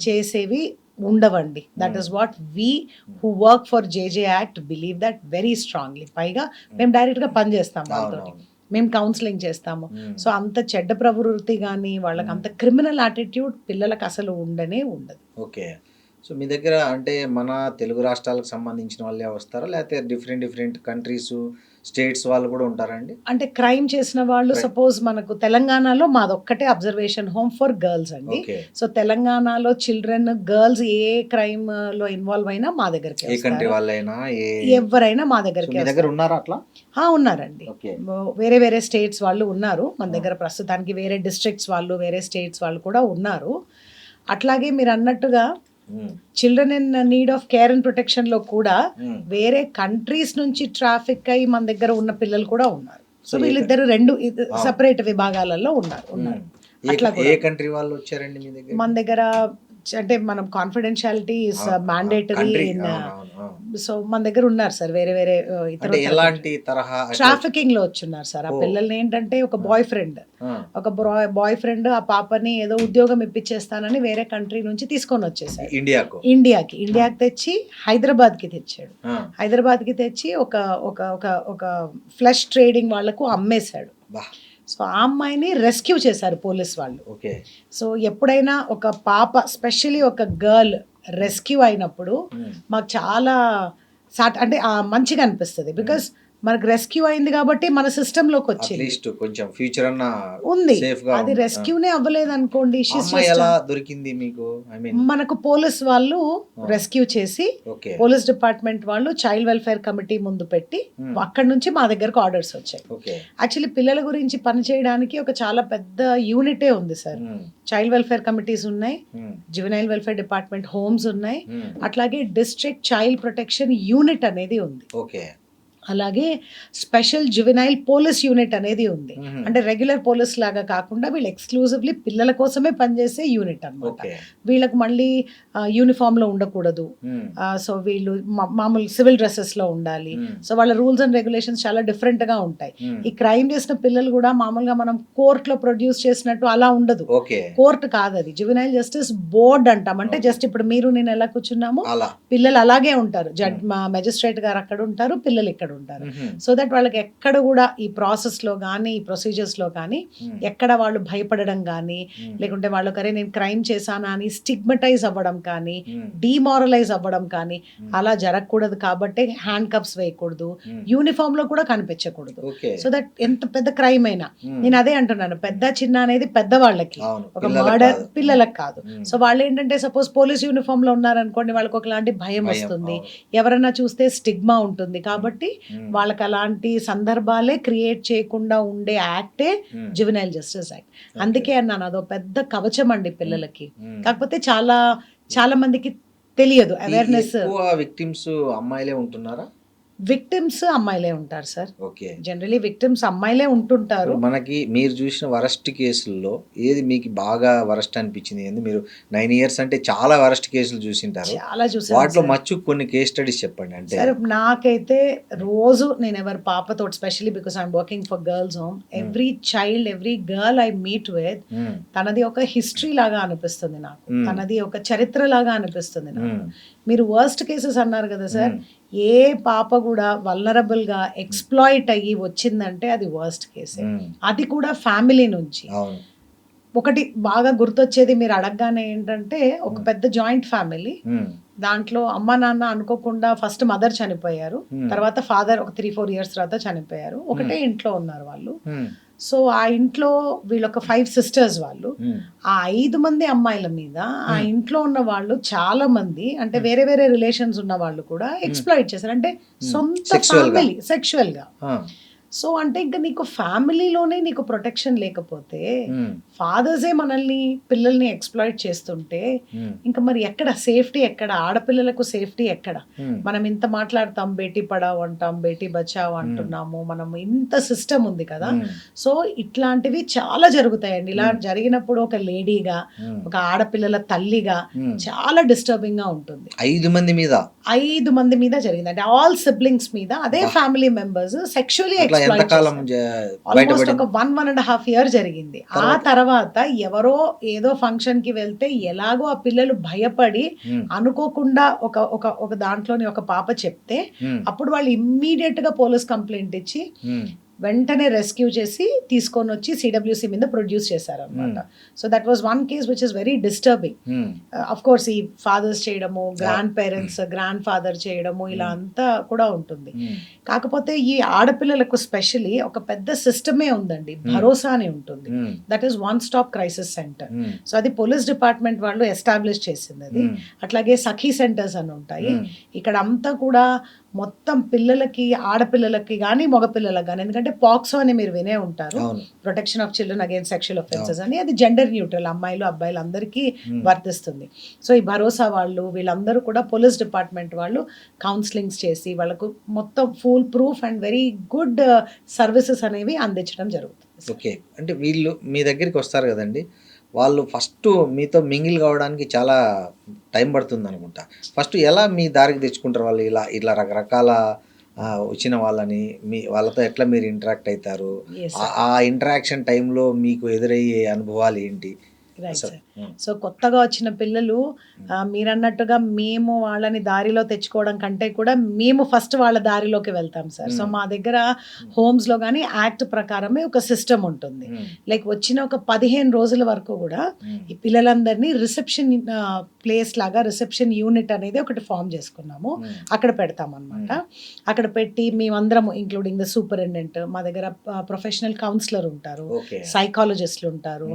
చేసేవి ఉండవండి. That is what we who work for JJ act believe that very strongly. పైగా మేము డైరెక్ట్ గా పని చేస్తాం వాళ్ళతో, మేము కౌన్సిలింగ్ చేస్తాము. సో అంత చెడ్డ ప్రవృత్తి కానీ వాళ్ళకి అంత క్రిమినల్ యాటిట్యూడ్ పిల్లలకు అసలు ఉండనే ఉండదు. ఓకే. సో మీ దగ్గర అంటే మన తెలుగు రాష్ట్రాలకు సంబంధించిన వాళ్ళే వస్తారా, లేకపోతే డిఫరెంట్ కంట్రీస్, స్టేట్స్ వాళ్ళు కూడా ఉంటారండి? అంటే క్రైమ్ చేసిన వాళ్ళు సపోజ్ మనకు తెలంగాణలో మాదొక్కటే అబ్జర్వేషన్ హోమ్ ఫర్ గర్ల్స్ అండి. సో తెలంగాణలో చిల్డ్రన్ గర్ల్స్ ఏ క్రైమ్ లో ఇన్వాల్వ్ అయినా మా దగ్గరికి ఏ కంట్రీ వాళ్ళైనా, ఎవరైనా మా దగ్గరికి దగ్గర ఉన్నారా అట్లా? ఉన్నారండి. వేరే వేరే స్టేట్స్ వాళ్ళు ఉన్నారు మన దగ్గర ప్రస్తుతానికి, వేరే డిస్ట్రిక్ట్స్ వాళ్ళు, వేరే స్టేట్స్ వాళ్ళు కూడా ఉన్నారు. అట్లాగే మీరు అన్నట్టుగా children in need of care and protection లో కూడా వేరే కంట్రీస్ నుంచి ట్రాఫిక్ అయ్యి మన దగ్గర ఉన్న పిల్లలు కూడా ఉన్నారు. సో వీళ్ళిద్దరు రెండు సెపరేట్ విభాగాలలో ఉన్నారు. అట్లా ఏ కంట్రీ వాళ్ళు వచ్చారండి మీ దగ్గర? మన దగ్గర అంటే మనం కాన్ఫిడెన్షియాలిటీ ఇస్ మ్యాండేటరీ. సో మన దగ్గర ఉన్నారు సార్ వేరే వేరే ఎలాంటి తరహా ట్రాఫికింగ్ లో వచ్చున్నారు సార్. ఆ పిల్లల్ని ఏంటంటే ఒక బాయ్ ఫ్రెండ్ ఆ పాపని ఏదో ఉద్యోగం ఇప్పించేస్తానని వేరే కంట్రీ నుంచి తీసుకొని వచ్చేసాడు ఇండియాకి తెచ్చి హైదరాబాద్ కి తెచ్చి ఒక ఫ్లష్ ట్రేడింగ్ వాళ్లకు అమ్మేశాడు. సో ఆ అమ్మాయిని రెస్క్యూ చేశారు పోలీస్ వాళ్ళు. సో ఎప్పుడైనా ఒక పాప, స్పెషల్లీ ఒక గర్ల్ రెస్క్యూ అయినప్పుడు మాకు చాలా అంటే మంచిగా అనిపిస్తుంది. బికాస్ మనకు రెస్క్యూ అయింది కాబట్టి మన సిస్టమ్ లోకి వచ్చింది, కొంచెం ఫ్యూచర్ అన్న ఉంది. అది రెస్క్యూనే అవ్వలేదు అనుకోండి, దొరికింది మీకు. మనకు పోలీస్ వాళ్ళు రెస్క్యూ చేసి పోలీస్ డిపార్ట్మెంట్ వాళ్ళు చైల్డ్ వెల్ఫేర్ కమిటీ ముందు పెట్టి అక్కడ నుంచి మా దగ్గరకు ఆర్డర్స్ వచ్చాయి. యాక్చువల్లీ పిల్లల గురించి పనిచేయడానికి ఒక చాలా పెద్ద యూనిటే ఉంది సార్. చైల్డ్ వెల్ఫేర్ కమిటీస్ ఉన్నాయి, జువెనైల్ వెల్ఫేర్ డిపార్ట్మెంట్, హోమ్స్ ఉన్నాయి, అట్లాగే డిస్ట్రిక్ట్ చైల్డ్ ప్రొటెక్షన్ యూనిట్ అనేది ఉంది. అలాగే స్పెషల్ జువెనైల్ పోలీస్ యూనిట్ అనేది ఉంది. అంటే రెగ్యులర్ పోలీస్ లాగా కాకుండా వీళ్ళు ఎక్స్క్లూజివ్లీ పిల్లల కోసమే పనిచేసే యూనిట్ అన్నమాట. వీళ్ళకి మళ్ళీ యూనిఫామ్ లో ఉండకూడదు. సో వీళ్ళు మామూలు సివిల్ డ్రెస్సెస్ లో ఉండాలి. సో వాళ్ళ రూల్స్ అండ్ రెగ్యులేషన్స్ చాలా డిఫరెంట్ గా ఉంటాయి. ఈ క్రైమ్ చేసిన పిల్లలు కూడా మామూలుగా మనం కోర్ట్ లో ప్రొడ్యూస్ చేసినట్టు అలా ఉండదు. కోర్టు కాదు అది, జువెనైల్ జస్టిస్ బోర్డ్ అంటాం. అంటే జస్ట్ ఇప్పుడు మీరు నేను ఎలా కూర్చున్నామో పిల్లలు అలాగే ఉంటారు. మెజిస్ట్రేట్ గారు అక్కడ ఉంటారు, పిల్లలు ఇక్కడ ఉంటారు. సో దట్ వాళ్ళకి ఎక్కడ కూడా ఈ ప్రాసెస్ లో కానీ, ఈ ప్రొసీజర్స్ లో కానీ ఎక్కడ వాళ్ళు భయపడడం కానీ, లేకుంటే వాళ్ళకరే నేను క్రైమ్ చేశానా అని స్టిగ్మటైజ్ అవ్వడం కానీ, డిమారలైజ్ అవ్వడం కానీ అలా జరగకూడదు. కాబట్టి హ్యాండ్ కప్స్ వేయకూడదు, యూనిఫామ్ లో కూడా కనిపించకూడదు. సో దట్ ఎంత పెద్ద క్రైమ్ అయినా, నేను అదే అంటున్నాను, పెద్ద చిన్న అనేది పెద్దవాళ్ళకి, ఒక మర్డర్ పిల్లలకు కాదు. సో వాళ్ళు ఏంటంటే సపోజ్ పోలీస్ యూనిఫామ్ లో ఉన్నారనుకోండి, వాళ్ళకి ఒకలాంటి భయం వస్తుంది, ఎవరన్నా చూస్తే స్టిగ్మా ఉంటుంది. కాబట్టి వాళ్ళకి అలాంటి సందర్భాలే క్రియేట్ చేయకుండా ఉండే యాక్టే జువెనైల్ జస్టిస్ యాక్ట్. అందుకే అన్నాను అదో పెద్ద కవచం అండి పిల్లలకి. కాకపోతే చాలా చాలా మందికి తెలియదు అవేర్నెస్. విక్టిమ్స్ అమ్మాయిలే ఉంటున్నారా? విక్టిమ్స్ అమ్మాయిలే ఉంటారు సార్. జనరలీ విక్టిమ్స్ అమ్మాయిలే ఉంటుంటారు. మనకి మీరు చూసిన వరస్ట్ కేసుల్లో ఏది మీకు బాగా వరస్ట్ అనిపించింది? మీరు 9 years అంటే చాలా వరస్ట్ కేసులు చూసింటారు, చాలా చూసాను. వాటిలో మచ్చు కొన్ని కేస్ స్టడీస్ చెప్పండి. అంటే సార్ నాకైతే రోజు నేను ఎవరి పాపతో, specially because I'm working for girls home, every child, every girl I meet with, తనది ఒక హిస్టరీ లాగా అనిపిస్తుంది నాకు, తనది ఒక చరిత్ర లాగా అనిపిస్తుంది నాకు. మీరు వర్స్ట్ కేసెస్ అన్నారు కదా సార్, ఏ పాప కూడా వల్నరబుల్ గా ఎక్స్ప్లాయిట్ అయ్యి వచ్చిందంటే అది వర్స్ట్ కేసే. అది కూడా ఫ్యామిలీ నుంచి. ఒకటి బాగా గుర్తొచ్చేది మీరు అడగగానే ఏంటంటే ఒక పెద్ద జాయింట్ ఫ్యామిలీ. దాంట్లో అమ్మ నాన్న అనుకోకుండా ఫస్ట్ మదర్ చనిపోయారు, తర్వాత ఫాదర్ ఒక 3-4 ఇయర్స్ తర్వాత చనిపోయారు. ఒకటే ఇంట్లో ఉన్నారు వాళ్ళు. సో ఆ ఇంట్లో వీళ్ళొక 5 సిస్టర్స్ వాళ్ళు. ఆ 5 మంది అమ్మాయిల మీద ఆ ఇంట్లో ఉన్న వాళ్ళు చాలా మంది అంటే వేరే వేరే రిలేషన్స్ ఉన్న వాళ్ళు కూడా ఎక్స్ప్లాయిట్ చేశారు. అంటే సొంత ఫ్యామిలీ సెక్షువల్ గా. సో అంటే ఇంకా నీకు ఫ్యామిలీలోనే నీకు ప్రొటెక్షన్ లేకపోతే, ఫాదర్సే మనల్ని పిల్లల్ని ఎక్స్ప్లాయిట్ చేస్తుంటే ఇంకా మరి ఎక్కడ సేఫ్టీ, ఎక్కడ ఆడపిల్లలకు సేఫ్టీ ఎక్కడ? మనం ఇంత మాట్లాడతాం, బేటీ పడావ్ అంటాం, బేటీ బచావ్ అంటున్నాము, మనం ఇంత సిస్టమ్ ఉంది కదా. సో ఇట్లాంటివి చాలా జరుగుతాయండి. ఇలా జరిగినప్పుడు ఒక లేడీగా, ఒక ఆడపిల్లల తల్లిగా చాలా డిస్టర్బింగ్ గా ఉంటుంది. 5 మంది మీద జరిగింది. అంటే ఆల్ సిబ్లింగ్స్ మీద, అదే ఫ్యామిలీ మెంబర్స్ సెక్షువల్లీ ఆల్మోస్ట్ ఒక 1.5 year జరిగింది. ఆ తర్వాత ఎవరో ఏదో ఫంక్షన్ కి వెళ్తే ఎలాగో ఆ పిల్లలు భయపడి అనుకోకుండా ఒక దాంట్లోని ఒక పాప చెప్తే అప్పుడు వాళ్ళు ఇమ్మీడియట్ గా పోలీస్ కంప్లైంట్ ఇచ్చి వెంటనే రెస్క్యూ చేసి తీసుకొని వచ్చి సిడబ్ల్యూసి మీద ప్రొడ్యూస్ చేశారు అనమాట. So that was one case which is very disturbing. Of course ఈ ఫాదర్స్ చేయడము, గ్రాండ్ పేరెంట్స్, గ్రాండ్ ఫాదర్ చేయడము, ఇలా అంతా కూడా ఉంటుంది. కాకపోతే ఈ ఆడపిల్లలకు స్పెషలీ ఒక పెద్ద సిస్టమే ఉందండి, భరోసా అని ఉంటుంది. That is one stop crisis centre. So అది పోలీస్ డిపార్ట్మెంట్ వాళ్ళు ఎస్టాబ్లిష్ చేసింది అది. అట్లాగే సఖీ సెంటర్స్ అని ఉంటాయి. ఇక్కడ అంతా కూడా మొత్తం పిల్లలకి, ఆడపిల్లలకి కానీ మగపిల్లలకి కానీ, ఎందుకంటే పాక్సో అని మీరు వినే ఉంటారు, protection of children against sexual offences అని. అది జెండర్ న్యూట్రల్, అమ్మాయిలు అబ్బాయిలు అందరికీ వర్తిస్తుంది. సో ఈ భరోసా వాళ్ళు వీళ్ళందరూ కూడా పోలీస్ డిపార్ట్మెంట్ వాళ్ళు కౌన్సిలింగ్స్ చేసి వాళ్ళకు మొత్తం full proof and very good services అనేవి అందించడం జరుగుతుంది. ఓకే, అంటే వీళ్ళు మీ దగ్గరికి వస్తారు కదండి, వాళ్ళు ఫస్ట్ మీతో మింగిల్ కావడానికి చాలా టైం పడుతుంది అనుకుంటా. ఫస్ట్ ఎలా మీ దారికి తెచ్చుకుంటారు వాళ్ళు? ఇట్లా రకరకాల వచ్చిన వాళ్ళని వాళ్ళతో ఎట్లా మీరు ఇంటరాక్ట్ అవుతారు? ఆ ఇంటరాక్షన్ టైంలో మీకు ఎదురయ్యే అనుభవాలు ఏంటి? సో కొత్తగా వచ్చిన పిల్లలు మీరన్నట్టుగా మేము వాళ్ళని దారిలో తెచ్చుకోవడం కంటే కూడా మేము ఫస్ట్ వాళ్ళ దారిలోకి వెళ్తాం సార్. సో మా దగ్గర హోమ్స్ లో కానీ యాక్ట్ ప్రకారమే ఒక సిస్టమ్ ఉంటుంది. లైక్ వచ్చిన ఒక 15 రోజుల వరకు కూడా ఈ పిల్లలందరినీ రిసెప్షన్ ప్లేస్ లాగా, రిసెప్షన్ యూనిట్ అనేది ఒకటి ఫామ్ చేసుకున్నాము, అక్కడ పెడతాం అనమాట. అక్కడ పెట్టి మేమందరం ఇంక్లూడింగ్ ద సూపరింటెండెంట్, మా దగ్గర ప్రొఫెషనల్ కౌన్సిలర్ ఉంటారు, సైకాలజిస్టులు ఉంటారు,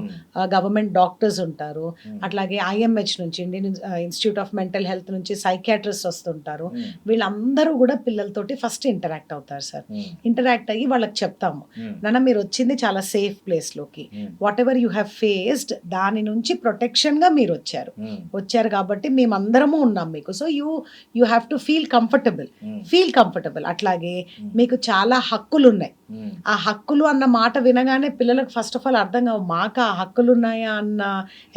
గవర్నమెంట్ డాక్టర్స్ ఉంటారు, అట్లాగే IMH నుంచి, Indian institute of mental health నుంచి సైకియాట్రిస్ట్ వస్తుంటారు. వీళ్ళందరూ కూడా పిల్లలతోటి ఫస్ట్ ఇంటరాక్ట్ అవుతారు సార్. ఇంటరాక్ట్ అయ్యి వాళ్ళకి చెప్తాము, నాన్న మీరు వచ్చింది చాలా సేఫ్ ప్లేస్ లోకి, what ever you have faced దాని నుంచి ప్రొటెక్షన్ గా మీరు వచ్చారు కాబట్టి మేమందరము ఉన్నాం మీకు. So you have to feel comfortable. అట్లాగే మీకు చాలా హక్కులు ఉన్నాయి. ఆ హక్కులు అన్న మాట వినగానే పిల్లలకు ఫస్ట్ ఆఫ్ ఆల్ అర్థం కావు, మాకు ఆ హక్కులు ఉన్నాయా అన్న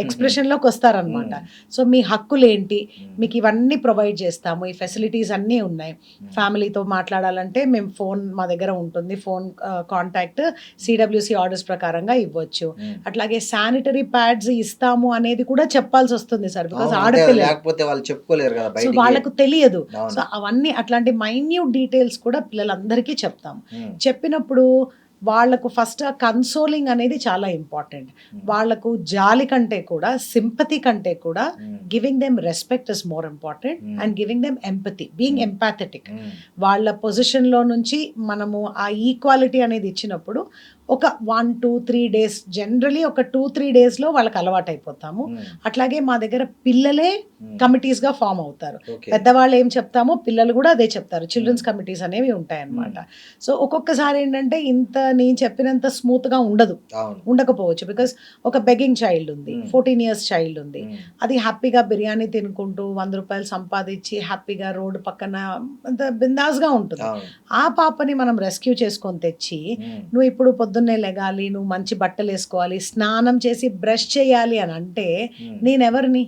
ఎక్స్ప్రెషన్ లోకి వస్తారనమాట. సో మీ హక్కులు ఏంటి, మీకు ఇవన్నీ ప్రొవైడ్ చేస్తాము, ఈ ఫెసిలిటీస్ అన్నీ ఉన్నాయి. ఫ్యామిలీతో మాట్లాడాలంటే మేము ఫోన్ మా దగ్గర ఉంటుంది, ఫోన్ కాంటాక్ట్ సిడబ్ల్యూసి ఆర్డర్స్ ప్రకారంగా ఇవ్వచ్చు. అట్లాగే శానిటరీ ప్యాడ్స్ ఇస్తాము అనేది కూడా చెప్పాల్సి వస్తుంది సార్, బికాస్ ఆడపిల్లలు సో వాళ్ళకు తెలియదు. సో అవన్నీ అట్లాంటి మైన్యూట్ డీటెయిల్స్ కూడా పిల్లలందరికీ చెప్తాము. చెప్పినప్పుడు వాళ్లకు ఫస్ట్ ఆ కన్సోలింగ్ అనేది చాలా ఇంపార్టెంట్. వాళ్లకు జాలి కంటే కూడా, సింపతి కంటే కూడా giving them respect is more important and giving them empathy, being empathetic. వాళ్ళ పొజిషన్లో నుంచి మనము ఆ ఈక్వాలిటీ అనేది ఇచ్చినప్పుడు ఒక 1-2-3 days, జనరలీ ఒక 2-3 daysలో వాళ్ళకి అలవాటు అయిపోతాము. అట్లాగే మా దగ్గర పిల్లలే కమిటీస్గా ఫామ్ అవుతారు. పెద్దవాళ్ళు ఏం చెప్తామో పిల్లలు కూడా అదే చెప్తారు. చిల్డ్రన్స్ కమిటీస్ అనేవి ఉంటాయన్నమాట. సో ఒక్కొక్కసారి ఏంటంటే ఇంత నేను చెప్పినంత స్మూత్గా ఉండకపోవచ్చు, బికాస్ ఒక బెగ్గింగ్ చైల్డ్ ఉంది, 14 years చైల్డ్ ఉంది, అది హ్యాపీగా బిర్యానీ తినుకుంటూ 100 రూపాయలు సంపాదించి హ్యాపీగా రోడ్డు పక్కన అంత బిందాస్గా ఉంటుంది. ఆ పాపని మనం రెస్క్యూ చేసుకొని తెచ్చి, నువ్వు ఇప్పుడు పొద్దున్నే లెగాలి, నువ్వు మంచి బట్టలు వేసుకోవాలి, స్నానం చేసి బ్రష్ చేయాలి అని అంటే నేనెవరిని?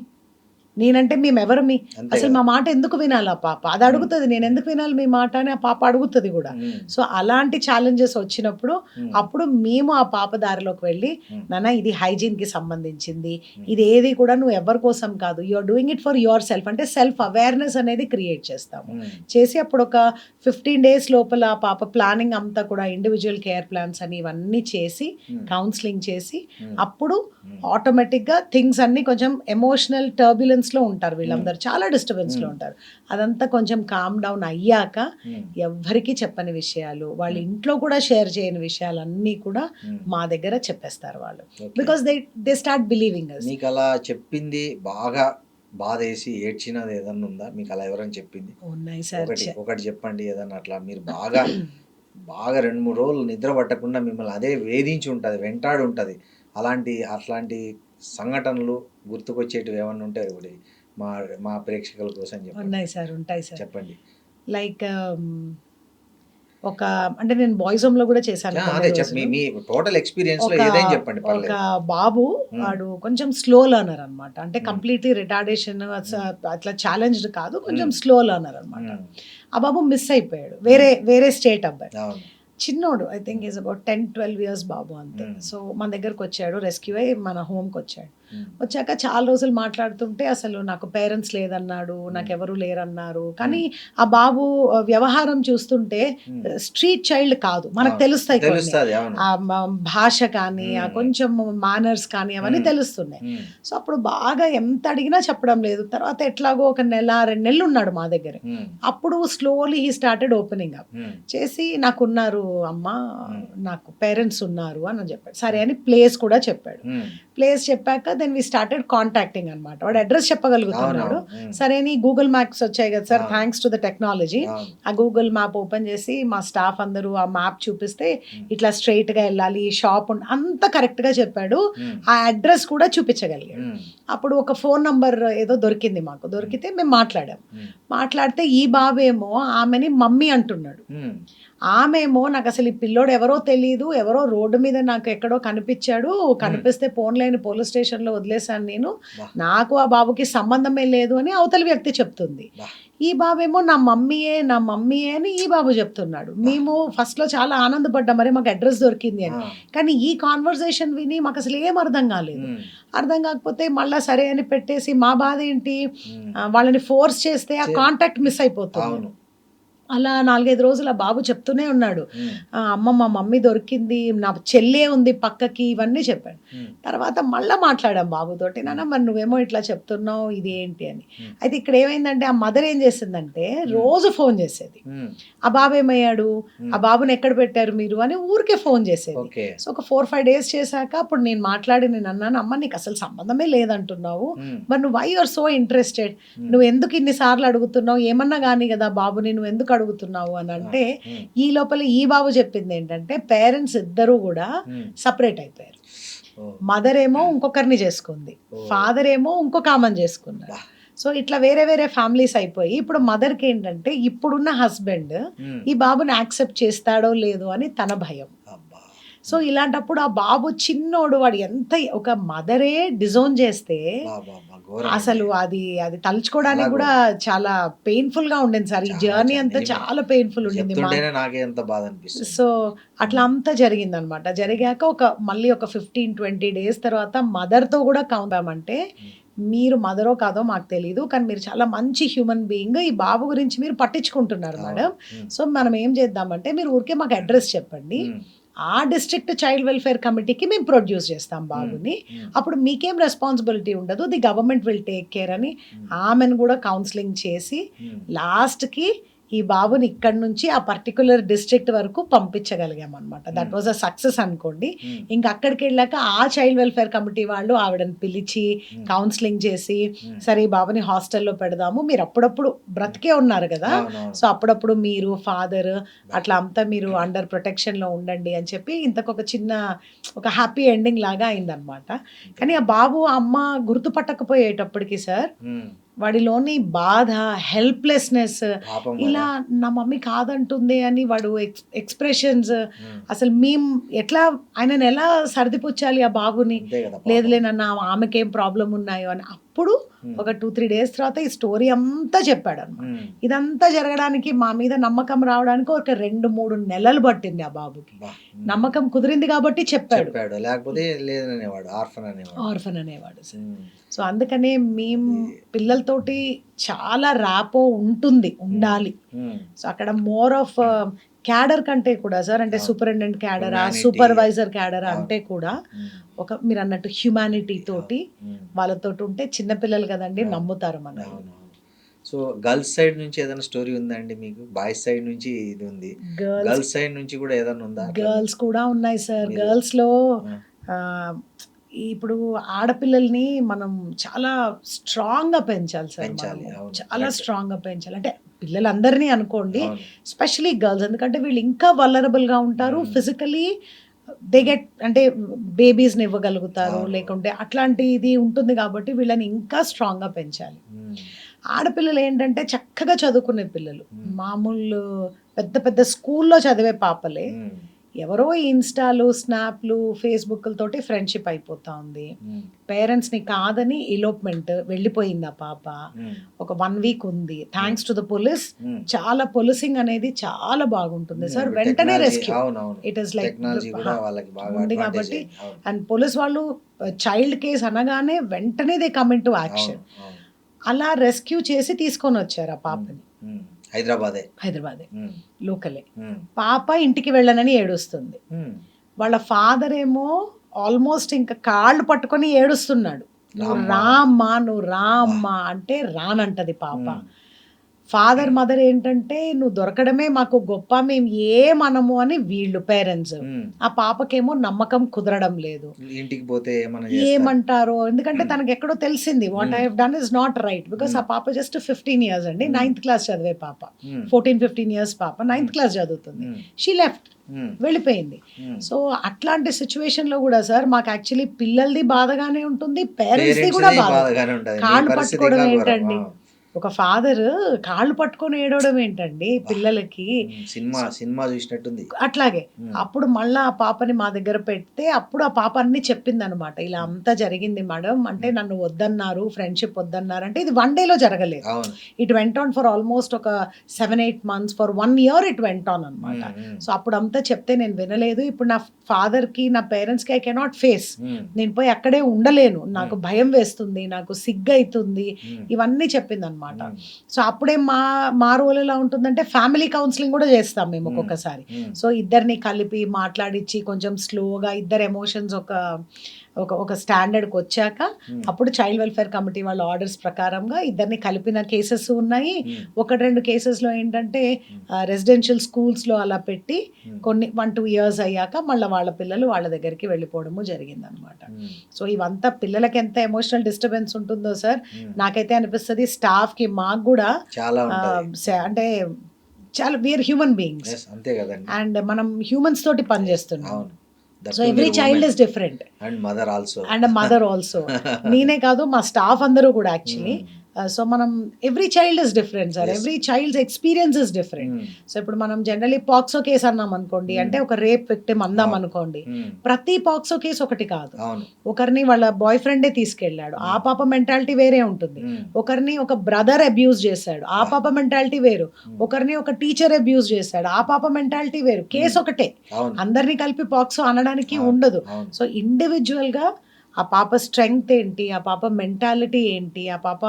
నేనంటే మేమెవరమి, అంతే అసలు కదా. మా మాట ఎందుకు వినాలి ఆ పాప, అది అడుగుతుంది, నేను ఎందుకు వినాలి మీ మాట అని ఆ పాప అడుగుతుంది కూడా. సో అలాంటి ఛాలెంజెస్ వచ్చినప్పుడు అప్పుడు మేము ఆ పాప దారిలోకి వెళ్ళి, నాన్న ఇది హైజీన్కి సంబంధించింది, ఇది ఏది కూడా నువ్వు ఎవరి కోసం కాదు, you are doing it for yourself అంటే సెల్ఫ్ అవేర్నెస్ అనేది క్రియేట్ చేస్తాము. చేసి అప్పుడు ఒక 15 days లోపల ఆ పాప ప్లానింగ్ అంతా కూడా ఇండివిజువల్ కేర్ ప్లాన్స్ అని ఇవన్నీ చేసి కౌన్సిలింగ్ చేసి అప్పుడు ఆటోమేటిక్గా థింగ్స్ అన్ని కొంచెం ఎమోషనల్ టర్బ్యులెన్స్లో ఉంటారు వీళ్ళందరూ, చాలా డిస్టర్బెన్స్లో ఉంటారు. అదంతా కొంచెం కామ్ డౌన్ అయ్యాక ఎవ్వరికీ చెప్పని విషయాలు, వాళ్ళ ఇంట్లో కూడా షేర్ చేయని విషయాలన్నీ కూడా మా దగ్గర చెప్పేస్తారు వాళ్ళు. Because they start believing us. మీకు అలా చెప్పింది బాగా బాధేసి ఏడ్చినది ఏదన్నా ఉందా మీకు, అలా ఎవరైనా చెప్పింది? ఉన్నాయి సార్. ఒకటి చెప్పండి ఏదన్నా అట్లా మీరు బాగా బాగా 2-3 రోజులు నిద్ర పట్టకుండా మిమ్మల్ని అదే వేధించి ఉంటుంది, వెంటాడి ఉంటుంది, అట్లాంటి సంఘటనలు గుర్తుకొచ్చేటివి ఏమన్నా ఉంటే ఒకటి మా మా ప్రేక్షకుల కోసం చెప్పండి. ఉన్నాయి సార్, ఉంటాయి సార్. చెప్పండి. లైక్ ఒక అంటే నేను బాయ్స్ హోమ్ లో కూడా చేశాను అదే మీ టోటల్ ఎక్స్పీరియన్స్ లో ఏదైనా చెప్పండి ఒక పర్లేదు. బాబు వాడు కొంచెం స్లో లర్నర్ అన్నమాట, అంటే కంప్లీట్లీ రిటార్డేషన్ అట్లా ఛాలెంజ్డ్ కాదు, కొంచెం స్లో లర్నర్ అన్నమాట. ఆ బాబు మిస్ అయిపోయాడు, వేరే స్టేట్ అబ్బాయి, అవును. చిన్నోడు, I think is about 10-12 years బాబు అంతే. సో మన దగ్గరకు వచ్చాడు, రెస్క్యూ అయ్యి మన హోమ్కి వచ్చాడు. వచ్చాక చాలా రోజులు మాట్లాడుతుంటే అసలు నాకు పేరెంట్స్ లేదన్నాడు, నాకు ఎవరు లేరన్నారు. కానీ ఆ బాబు వ్యవహారం చూస్తుంటే స్ట్రీట్ చైల్డ్ కాదు, మనకు తెలుస్తాయి కొన్ని. ఆ భాష కానీ ఆ కొంచెం మేనర్స్ కానీ అవన్నీ తెలుస్తున్నాయి. సో అప్పుడు బాగా ఎంత అడిగినా చెప్పడం లేదు. తర్వాత ఎట్లాగో ఒక 1-2 నెలలు ఉన్నాడు మా దగ్గర. అప్పుడు slowly he started opening up చేసి, నాకున్నారు అమ్మ, నాకు పేరెంట్స్ ఉన్నారు అని చెప్పాడు. సరే అని ప్లేస్ కూడా చెప్పాడు. ప్లేస్ చెప్పాక దెన్ వి స్టార్టెడ్ కాంటాక్టింగ్ అనమాట. వాడు అడ్రస్ చెప్పగలుగుతున్నాడు. సరే అని గూగుల్ మ్యాప్స్ వచ్చాయి కదా sir, thanks to the technology. ఆ గూగుల్ మ్యాప్ ఓపెన్ చేసి మా స్టాఫ్ అందరూ ఆ మ్యాప్ చూపిస్తే ఇట్లా స్ట్రైట్ గా వెళ్ళాలి, షాప్ అంత కరెక్ట్ గా చెప్పాడు. ఆ అడ్రస్ కూడా చూపించగలిగాడు. అప్పుడు ఒక ఫోన్ నంబర్ ఏదో దొరికింది మాకు, దొరికితే మేము మాట్లాడితే ఈ బాబేమో ఆమెని మమ్మీ అంటున్నాడు. ఆమెమో నాకు అసలు ఈ పిల్లోడు ఎవరో తెలియదు, ఎవరో రోడ్డు మీద నాకు ఎక్కడో కనిపించాడు, కనిపిస్తే ఫోన్ లేని పోలీస్ స్టేషన్లో వదిలేశాను నేను, నాకు ఆ బాబుకి సంబంధమే లేదు అని అవతలి వ్యక్తి చెప్తుంది. ఈ బాబేమో నా మమ్మీయే అని ఈ బాబు చెప్తున్నాడు. మేము ఫస్ట్లో చాలా ఆనందపడ్డాం, మరి మాకు అడ్రస్ దొరికింది అని. కానీ ఈ కాన్వర్జేషన్ విని మాకు అసలు ఏం అర్థం కాలేదు. అర్థం కాకపోతే మళ్ళీ సరే అని పెట్టేసి, మా బాధ ఏంటి, వాళ్ళని ఫోర్స్ చేస్తే ఆ కాంటాక్ట్ మిస్ అయిపోతుంది. అలా 4-5 రోజులు ఆ బాబు చెప్తూనే ఉన్నాడు, అమ్మ మా మమ్మీ దొరికింది, నా చెల్లె ఉంది పక్కకి, ఇవన్నీ చెప్పాడు. తర్వాత మళ్ళీ మాట్లాడాం బాబుతోటి, నాన్న మరి నువ్వేమో ఇట్లా చెప్తున్నావు, ఇది ఏంటి అని. అయితే ఇక్కడ ఏమైందంటే ఆ మదర్ ఏం చేసిందంటే రోజు ఫోన్ చేసేది. ఆ బాబు ఏమయ్యాడు, ఆ బాబుని ఎక్కడ పెట్టారు మీరు అని ఊరికే ఫోన్ చేసేది. సో ఒక 4-5 days చేశాక అప్పుడు నేను అన్నాను, అమ్మ నీకు అసలు సంబంధమే లేదంటున్నావు, మరి నువ్వు వై యూఆర్ సో ఇంట్రెస్టెడ్, నువ్వు ఎందుకు ఇన్నిసార్లు అడుగుతున్నావు, ఏమన్నా కానీ కదా బాబుని, నువ్వు ఎందుకు అడుగుతున్నావు అని అంటే, ఈ లోపల ఈ బాబు చెప్పింది ఏంటంటే పేరెంట్స్ ఇద్దరు కూడా సపరేట్ అయిపోయారు. మదర్ ఏమో ఇంకొకరిని చేసుకుంది, ఫాదర్ ఏమో ఇంకొక ఆమెను చేసుకున్నారు. సో ఇట్లా వేరే ఫ్యామిలీస్ అయిపోయి ఇప్పుడు మదర్కి ఏంటంటే ఇప్పుడున్న హస్బెండ్ ఈ బాబుని యాక్సెప్ట్ చేస్తాడో లేదో అని తన భయం. సో ఇలాంటప్పుడు ఆ బాబు చిన్నోడు, వాడు ఎంత ఒక మదరే డిజోన్ చేస్తే అసలు అది తలుచుకోవడానికి కూడా చాలా పెయిన్ఫుల్ గా ఉండింది సార్. ఈ జర్నీ అంతా చాలా పెయిన్ఫుల్ ఉండింది. సో అట్లా అంతా జరిగింది అనమాట. జరిగాక మళ్ళీ ఒక 15-20 days తర్వాత మదర్తో కూడా కౌంటామంటే, మీరు మదరో కాదో మాకు తెలీదు, కానీ మీరు చాలా మంచి హ్యూమన్ బీయింగ్, ఈ బాబు గురించి మీరు పట్టించుకుంటున్నారు మేడం. సో మనం ఏం చేద్దామంటే, మీరు ఊరికే మాకు అడ్రస్ చెప్పండి, ఆ డిస్ట్రిక్ట్ చైల్డ్ వెల్ఫేర్ కమిటీకి మేము ప్రొడ్యూస్ చేస్తాం బాబుని, అప్పుడు మీకేం రెస్పాన్సిబిలిటీ ఉండదు, the government will take care అని ఆమెను కూడా కౌన్సిలింగ్ చేసి లాస్ట్కి ఈ బాబుని ఇక్కడి నుంచి ఆ పర్టికులర్ డిస్ట్రిక్ట్ వరకు పంపించగలిగాం అనమాట. దట్ వాజ్ అ సక్సెస్ అనుకోండి. ఇంకా అక్కడికి వెళ్ళాక ఆ చైల్డ్ వెల్ఫేర్ కమిటీ వాళ్ళు ఆవిడని పిలిచి కౌన్సిలింగ్ చేసి, సరే ఈ బాబుని హాస్టల్లో పెడదాము, మీరు అప్పుడప్పుడు బ్రతికే ఉన్నారు కదా, సో అప్పుడప్పుడు మీరు ఫాదర్ అట్లా అంతా మీరు అండర్ ప్రొటెక్షన్లో ఉండండి అని చెప్పి ఇంతకొక చిన్న ఒక హ్యాపీ ఎండింగ్ లాగా అయిందనమాట. కానీ ఆ బాబు అమ్మ గుర్తుపట్టకపోయేటప్పటికి సార్, వాడిలోని బాధ, హెల్ప్లెస్నెస్, ఇలా నా మమ్మీ కాదంటుంది అని వాడు ఎక్స్ప్రెషన్స్, అసలు మేము ఎట్లా ఆయనను ఎలా సర్దిపుచ్చాలి ఆ బాబుని, లేదులే నన్ను ఆమెకేం ప్రాబ్లం ఉన్నాయో అని అప్పుడు ఒక 2-3 డేస్ తర్వాత ఈ స్టోరీ అంతా చెప్పాడు అనమాట. ఇదంతా జరగడానికి మా మీద నమ్మకం రావడానికి ఒక 2-3 నెలలు పట్టింది ఆ బాబుకి. నమ్మకం కుదిరింది కాబట్టి చెప్పాడు. లేకపోతే లేదనేవాడు, ఆర్ఫన్ అనేవాడు సార్. సో అందుకనే మేము పిల్లలతోటి చాలా ర్యాపో ఉండాలి. సో అక్కడ మోర్ ఆఫ్ క్యాడర్ కంటే కూడా సార్, అంటే సూపరింటెండెంట్ క్యాడరా, సూపర్వైజర్ క్యాడరా అంటే కూడా ఒక మీరు అన్నట్టు హ్యుమానిటీ తోటి వాళ్ళతో ఉంటే చిన్నపిల్లలు కదండి, నమ్ముతారు మన. సో గర్ల్స్ సైడ్ నుంచి ఏదైనా స్టోరీ ఉందండి మీకు? బాయ్స్ సైడ్ నుంచి ఇది ఉంది, గర్ల్స్ సైడ్ నుంచి కూడా ఏదైనా ఉందా? గర్ల్స్ కూడా ఉన్నాయి సార్. గర్ల్స్ లో ఇప్పుడు ఆడపిల్లల్ని మనం చాలా స్ట్రాంగ్ గా పెంచాలి సార్, చాలా స్ట్రాంగ్ గా పెంచాలి. అంటే పిల్లలందరినీ అనుకోండి, స్పెషలీ గర్ల్స్, ఎందుకంటే వీళ్ళు ఇంకా వల్నరబుల్ గా ఉంటారు ఫిజికలీ. దే గెట్ అంటే బేబీస్ని ఇవ్వగలుగుతారు, లేకుంటే అట్లాంటి ఇది ఉంటుంది కాబట్టి వీళ్ళని ఇంకా స్ట్రాంగ్గా పెంచాలి. ఆడపిల్లలు ఏంటంటే చక్కగా చదువుకునే పిల్లలు, మామూలు పెద్ద పెద్ద స్కూల్లో చదివే పాపలే ఎవరో ఇన్స్టాలు, స్నాప్లు, ఫేస్బుక్లతోటి ఫ్రెండ్షిప్ అయిపోతా ఉంది. పేరెంట్స్ని కాదని ఎలోప్మెంట్ వెళ్ళిపోయింది ఆ పాప. ఒక 1 వీక్ ఉంది. థ్యాంక్స్ టు ద పోలీస్, చాలా పోలీసింగ్ అనేది చాలా బాగుంటుంది సార్. వెంటనే రెస్క్యూ, ఇట్ ఈస్ లైక్ ఉంది కాబట్టి. అండ్ పోలీస్ వాళ్ళు చైల్డ్ కేస్ అనగానే వెంటనే they come in to action. అలా రెస్క్యూ చేసి తీసుకొని వచ్చారు ఆ పాపని. హైదరాబాదే లోకలే. పాప ఇంటికి వెళ్ళనని ఏడుస్తుంది. వాళ్ళ ఫాదర్ ఏమో ఆల్మోస్ట్ ఇంకా కాళ్ళు పట్టుకొని ఏడుస్తున్నాడు, నువ్వు రా అమ్మా అంటే రానంటది పాప. ఫాదర్ మదర్ ఏంటంటే నువ్వు దొరకడమే మాకు గొప్ప, మేము ఏమనము అని వీళ్ళు పేరెంట్స్. ఆ పాపకేమో నమ్మకం కుదరడం లేదు, ఇంటికి పోతే ఏమంటారో. ఎందుకంటే తనకు ఎక్కడో తెలిసింది what I have done is not right. Because ఆ పాప జస్ట్ 15 years అండి, 9th class చదివే పాప, 14-15 years పాప 9th class చదువుతుంది. షీ లెఫ్ట్, వెళ్ళిపోయింది. సో అట్లాంటి సిచ్యువేషన్ లో కూడా సార్ మాకు యాక్చువల్లీ పిల్లలది బాధగానే ఉంటుంది, పేరెంట్స్ది కూడా బాధగానే ఉంటుంది. కాళ్ళు పట్టుకోవడం ఏంటండి, ఒక ఫాదర్ కాళ్ళు పట్టుకొని ఏడవడం ఏంటండి పిల్లలకి, సినిమా చూసినట్టుంది. అట్లాగే అప్పుడు మళ్ళీ ఆ పాపని మా దగ్గర పెడితే అప్పుడు ఆ పాప అన్ని చెప్పింది అనమాట. ఇలా అంతా జరిగింది మేడం, అంటే నన్ను వద్దన్నారు, ఫ్రెండ్షిప్ వద్దన్నారు. అంటే ఇది 1 day లో జరగలేదు, it went on for almost ఒక 7-8 months, for 1 year it went on అనమాట. సో అప్పుడు అంతా చెప్తే నేను వినలేదు. ఇప్పుడు నా ఫాదర్ కి, నా పేరెంట్స్ కి ఐ కెనాట్ ఫేస్, నేను పోయి అక్కడే ఉండలేను, నాకు భయం వేస్తుంది, నాకు సిగ్గు అవుతుంది, ఇవన్నీ చెప్పింది అనమాట. సో అప్పుడే మా రోల్ ఎలా ఉంటుందంటే ఫ్యామిలీ కౌన్సిలింగ్ కూడా చేస్తాం మేము ఒక్కొక్కసారి. సో ఇద్దరిని కలిపి మాట్లాడించి కొంచెం స్లోగా ఇద్దరు ఎమోషన్స్ ఒక స్టాండర్డ్కి వచ్చాక అప్పుడు చైల్డ్ వెల్ఫేర్ కమిటీ వాళ్ళ ఆర్డర్స్ ప్రకారంగా ఇద్దరిని కలిపిన కేసెస్ ఉన్నాయి. 1-2 కేసెస్లో ఏంటంటే రెసిడెన్షియల్ స్కూల్స్లో అలా పెట్టి కొన్ని 1-2 years అయ్యాక మళ్ళీ వాళ్ళ పిల్లలు వాళ్ళ దగ్గరికి వెళ్ళిపోవడము జరిగింది అనమాట. సో ఇవంతా పిల్లలకి ఎంత ఎమోషనల్ డిస్టర్బెన్స్ ఉంటుందో సార్, నాకైతే అనిపిస్తుంది స్టాఫ్కి, మాకు కూడా అంటే చాలా వీఆర్ హ్యూమన్ బీయింగ్స్ అండ్ మనం హ్యూమన్స్ తోటి పనిచేస్తున్నాం. So every child is different and mother also నేనే కాదు మా స్టాఫ్ అందరూ కూడా యాక్చువల్లీ. సో మనం every child is different sir, every child's experience is different. So ఇప్పుడు మనం జనరలీ పాక్సో కేసు అన్నాం అనుకోండి, అంటే ఒక రేప్ విక్టిమ్ అందాం అనుకోండి, ప్రతి పాక్సో కేసు ఒకటి కాదు. ఒకరిని వాళ్ళ బాయ్ ఫ్రెండే తీసుకెళ్ళాడు, ఆ పాప మెంటాలిటీ వేరే ఉంటుంది. ఒకరిని ఒక బ్రదర్ అబ్యూజ్ చేశాడు, ఆ పాప మెంటాలిటీ వేరు. ఒకరిని ఒక టీచర్ అబ్యూజ్ చేశాడు, ఆ పాప మెంటాలిటీ వేరు. కేసు ఒకటే, అందరినీ కలిపి పాక్సో అనడానికి ఉండదు. సో ఇండివిజువల్ గా ఆ పాప స్ట్రెంగ్త్ ఏంటి, ఆ పాప మెంటాలిటీ ఏంటి, ఆ పాప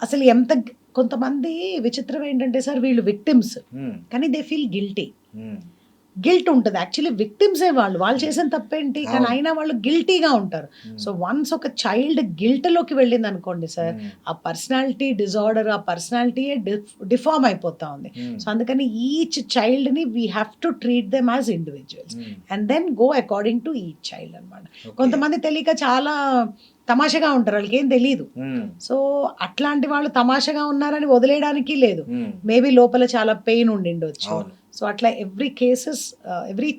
అసలు ఎంత. కొంతమంది విచిత్రం ఏంటంటే సార్, వీళ్ళు విక్టిమ్స్ కానీ దే ఫీల్ గిల్ట్ ఉంటుంది. యాక్చువల్లీ విక్టిమ్సే వాళ్ళు చేసిన తప్పేంటి, కానీ అయినా వాళ్ళు గిల్టీగా ఉంటారు. సో వన్స్ ఒక చైల్డ్ గిల్ట్లోకి వెళ్ళింది అనుకోండి సార్, ఆ పర్సనాలిటీ డిజార్డర్, ఆ పర్సనాలిటీయే డిఫార్మ్ అయిపోతా ఉంది. సో అందుకని ఈచ్ చైల్డ్ని we have to treat them as individuals and then go according to each child అనమాట. కొంతమంది తెలియక చాలా తమాషగా ఉంటారు, వాళ్ళకి ఏం తెలియదు. సో అట్లాంటి వాళ్ళు తమాషగా ఉన్నారని వదిలేయడానికి లేదు, మేబీ లోపల చాలా పెయిన్ ఉండిండొచ్చు. సో అట్లా every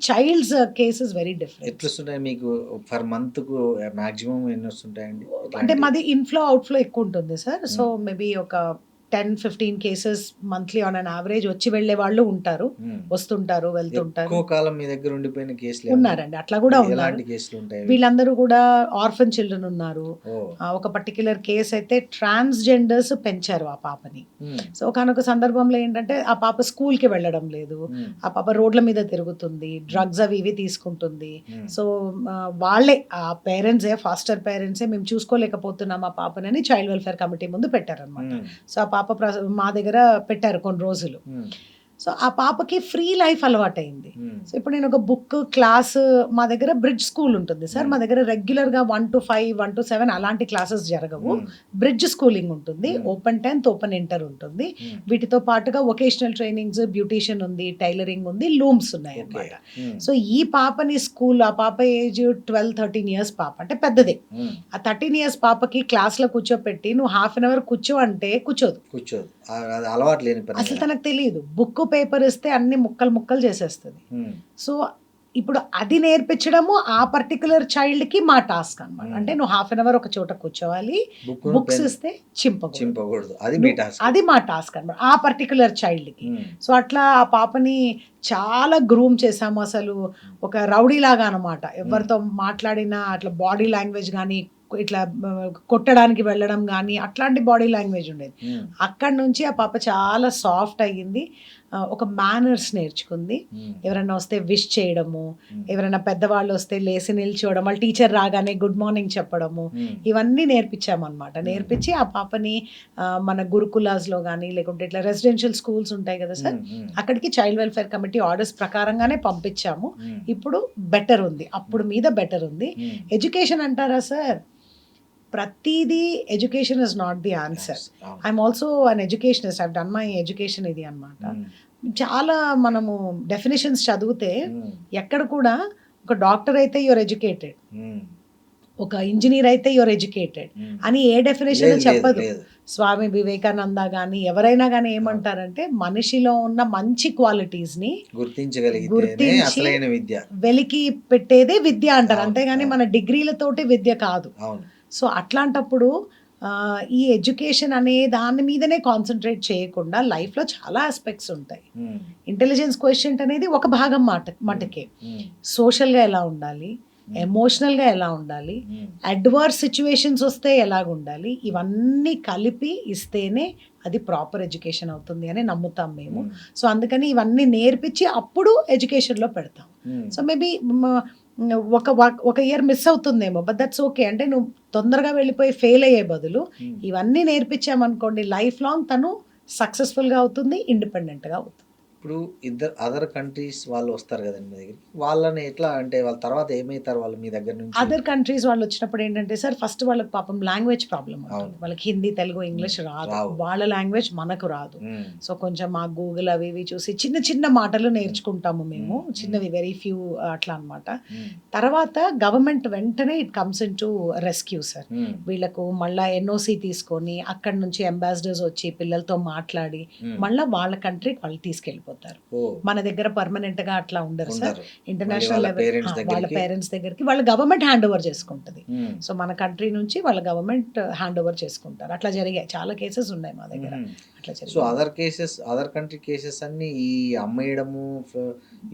child's cases very different. ఎట్లా మీకు పర్ మంత్ కు మాక్సిమం ఎన్ని వస్తుంటాయండి? అంటే మాది ఇన్ఫ్లో అవుట్ఫ్లో ఎక్కువ ఉంటుంది సార్. సో మేబీ ఒక 10-15 cases monthly on an average వచ్చి వెళ్ళే వాళ్ళు ఉంటారు, ఉమ్. వస్తుంటారు, వెళ్తుంటారు. ఎక్కువ కాలం మీ దగ్గర ఉండిపోయిన కేసులు ఏమన్నా? ఉన్నారండి, అట్లా కూడా ఉన్నారు. ఎలాంటి కేసులు ఉంటాయి అవి? వీళ్ళందరూ కూడా ఆర్ఫన్ చిల్డ్రన్ ఉన్నారు. ఓ. ఒక పర్టిక్యులర్ కేసు అయితే ట్రాన్స్జెండర్స్ పెంచారు ఆ పాపని. ఉమ్. సో ఒకనొక సందర్భంలో ఏంటంటే ఆ పాప స్కూల్కి వెళ్ళడం లేదు, ఉమ్. ఆ పాప రోడ్ల మీద తిరుగుతుంది, డ్రగ్స్ అవి ఇవి తీసుకుంటుంది. ఉమ్. సో వాళ్ళే ఆ పేరెంట్సే, ఫాస్టర్ పేరెంట్సే మేము చూసుకోలేకపోతున్నాం ఆ పాపనని చైల్డ్ వెల్ఫేర్ కమిటీ ముందు పెట్టారనమాట. ఉమ్. సో ఆ పాప మా దగ్గర పెట్టారు కొన్ని రోజులు. ఉమ్. సో ఆ పాపకి ఫ్రీ లైఫ్ అలవాటైంది. ఉమ్. సో ఇప్పుడు నేను ఒక బుక్ క్లాస్, మా దగ్గర బ్రిడ్జ్ స్కూల్ ఉంటుంది సార్, మా దగ్గర రెగ్యులర్గా 1 to 5, 1 to 7 అలాంటి క్లాసెస్ జరగవు. ఉమ్. బ్రిడ్జ్ స్కూలింగ్ ఉంటుంది, Hmm. Open 10th, open inter ఉంటుంది. ఉమ్. వీటితో పాటుగా వొకేషనల్ ట్రైనింగ్స్, బ్యూటీషియన్ ఉంది, టైలరింగ్ ఉంది, లూమ్స్ ఉన్నాయి ఓకే. అన్నమాట. ఉమ్. సో ఈ పాపని స్కూల్, ఆ పాప ఏజ్ 12-13 ఇయర్స్ పాప, అంటే పెద్దదే. ఉమ్. ఆ 13 ఇయర్స్ పాపకి క్లాస్లో కూర్చోపెట్టి నువ్వు హాఫ్ అన్ అవర్ కూర్చో అంటే కూర్చోదు. కూర్చోదు, అది అలవాటు లేని పని అసలు కదా. తనకు తెలియదు, బుక్ పేపర్ ఇస్తే అన్ని ముక్కలు ముక్కలు చేసేస్తుంది. ఉమ్. సో ఇప్పుడు అది నేర్పించడము ఆ పర్టికులర్ చైల్డ్కి మా టాస్క్ అనమాట. Hmm. అంటే నువ్వు హాఫ్ అన్ అవర్ ఒక చోట కూర్చోవాలి, బుక్ బుక్స్ ఇస్తే చింపకూడదు. చింపకూడదు, అది మీ టాస్క్. అది మా టాస్క్ అనమాట ఆ పర్టికులర్ చైల్డ్కి. ఉమ్. సో అట్లా ఆ పాపని చాలా గ్రూమ్ చేసాము, అసలు ఒక రౌడీ లాగా అనమాట. ఎవరితో మాట్లాడినా అట్లా బాడీ లాంగ్వేజ్ కానీ, ఇట్లా కొట్టడానికి వెళ్ళడం కానీ అట్లాంటి బాడీ లాంగ్వేజ్ ఉండేది. ఉమ్. అక్కడి నుంచి ఆ పాప చాలా సాఫ్ట్ అయ్యింది, ఒక మేనర్స్ నేర్చుకుంది. ఉమ్. ఎవరైనా వస్తే విష్ చేయడము, ఉమ్. ఎవరైనా పెద్దవాళ్ళు వస్తే లేసి నిల్చోవడం, వాళ్ళ టీచర్ రాగానే గుడ్ మార్నింగ్ చెప్పడము, ఉమ్. ఇవన్నీ నేర్పించామన్నమాట. నేర్పించి ఆ పాపని మన గురుకులాస్లో కానీ లేకుంటే ఇట్లా రెసిడెన్షియల్ స్కూల్స్ ఉంటాయి కదా సార్, ఉమ్. ఉమ్. అక్కడికి చైల్డ్ వెల్ఫేర్ కమిటీ ఆర్డర్స్ ప్రకారంగానే పంపించాము. ఉమ్. ఇప్పుడు బెటర్ ఉంది, అప్పుడు మీద బెటర్ ఉంది. ఉమ్. ఎడ్యుకేషన్ అంటారా సార్, ప్రతిదీ education is not the answer. అవును. I'm also an educationist, I done my education ఇది అనమాట. ఉమ్. చాలా మనము డెఫినేషన్స్ చదివితే ఉమ్. ఎక్కడ కూడా ఒక డాక్టర్ అయితే యువర్ ఎడ్యుకేటెడ్, ఉమ్. ఒక ఇంజనీర్ అయితే యువర్ ఎడ్యుకేటెడ్ ఉమ్. అని ఏ డెఫినేషన్ లేదు, చెప్పదు. లేదు. స్వామి వివేకానంద కానీ ఎవరైనా కానీ ఏమంటారంటే మనిషిలో ఉన్న మంచి క్వాలిటీస్ని గుర్తించగలిగితేనే గుర్తించి అసలైన విద్య. వెలికి పెట్టేదే విద్య అంటారు, అవును, అంతేగాని అవును. మన డిగ్రీలతోటి విద్య కాదు. అవును. సో అట్లాంటప్పుడు ఈ ఎడ్యుకేషన్ అనే దాని మీదనే కాన్సన్ట్రేట్ చేయకుండా లైఫ్లో చాలా ఆస్పెక్ట్స్ ఉంటాయి. ఉమ్. ఇంటెలిజెన్స్ క్వశ్చన్ అనేది ఒక భాగం మటుకే. ఉమ్. సోషల్గా ఎలా ఉండాలి, ఎమోషనల్గా ఎలా ఉండాలి, ఉమ్. అడ్వర్స్ సిచ్యువేషన్స్ వస్తే ఎలాగ ఉండాలి, ఇవన్నీ కలిపి ఇస్తేనే అది ప్రాపర్ ఎడ్యుకేషన్ అవుతుంది అని నమ్ముతాం మేము. ఉమ్. సో అందుకని ఇవన్నీ నేర్పించి అప్పుడు ఎడ్యుకేషన్లో పెడతాం. ఉమ్. సో మేబీ ఒక ఇయర్ మిస్ అవుతుందేమో, బట్ దట్స్ ఓకే. అంటే నువ్వు తొందరగా వెళ్ళిపోయి ఫెయిల్ అయ్యే బదులు ఉమ్. ఇవన్నీ నేర్పించామనుకోండి, లైఫ్ లాంగ్ తను సక్సెస్ఫుల్గా అవుతుంది, ఇండిపెండెంట్గా అవుతుంది. ఇప్పుడు అదర్ కంట్రీస్ వాళ్ళు వస్తారు కదండి మీ దగ్గరికి, వాళ్ళని ఎట్లా అంటే వాళ్ళ తర్వాత ఏమవుతారు వాళ్ళు మీ దగ్గర నుంచి? అదర్ కంట్రీస్ వాళ్ళు వచ్చినప్పుడు ఏంటంటే సార్, ఫస్ట్ వాళ్ళకి పాపం లాంగ్వేజ్ ప్రాబ్లం ఉంటుంది. అవును. వాళ్ళకి హిందీ, తెలుగు, ఇంగ్లీష్ రాదు, రావు. వాళ్ళ లాంగ్వేజ్ మనకు రాదు. ఉమ్. సో కొంచెం మా గూగుల్ అవి ఇవి చూసి చిన్న చిన్న మాటలు నేర్చుకుంటాము మేము, చిన్నవి వెరీ ఫ్యూ అట్లా అనమాట. ఉమ్. తర్వాత గవర్నమెంట్ వెంటనే it comes in to rescue sir. Um. వీళ్ళకు మళ్ళీ ఎన్ఓసి తీసుకొని అక్కడి నుంచి అంబాసిడర్స్ వచ్చి పిల్లలతో మాట్లాడి ఉమ్. మళ్ళీ వాళ్ళ కంట్రీకి వాళ్ళు తీసుకెళ్ళిపోతారు. ఓ. మన దగ్గర పర్మనెంట్ గా అట్లా ఉండరు సార్. ఉండరు. ఇంటర్నేషనల్ వాళ్ళ లెవెల్ parents వాళ్ళ దగ్గరికి? పేరెంట్స్ దగ్గరికి వాళ్ళ గవర్నమెంట్ హ్యాండ్ ఓవర్ చేసుకుంటుంది. ఉమ్. సో మన కంట్రీ నుంచి వాళ్ళ గవర్నమెంట్ హ్యాండ్ ఓవర్ చేసుకుంటారు. అట్లా జరిగాయి, చాలా కేసెస్ ఉన్నాయి మా దగ్గర. ఉమ్. అట్లా సో జరిగాయి. అదర్ కంట్రీ కేసెస్ అన్ని ఈ అమ్మేయడము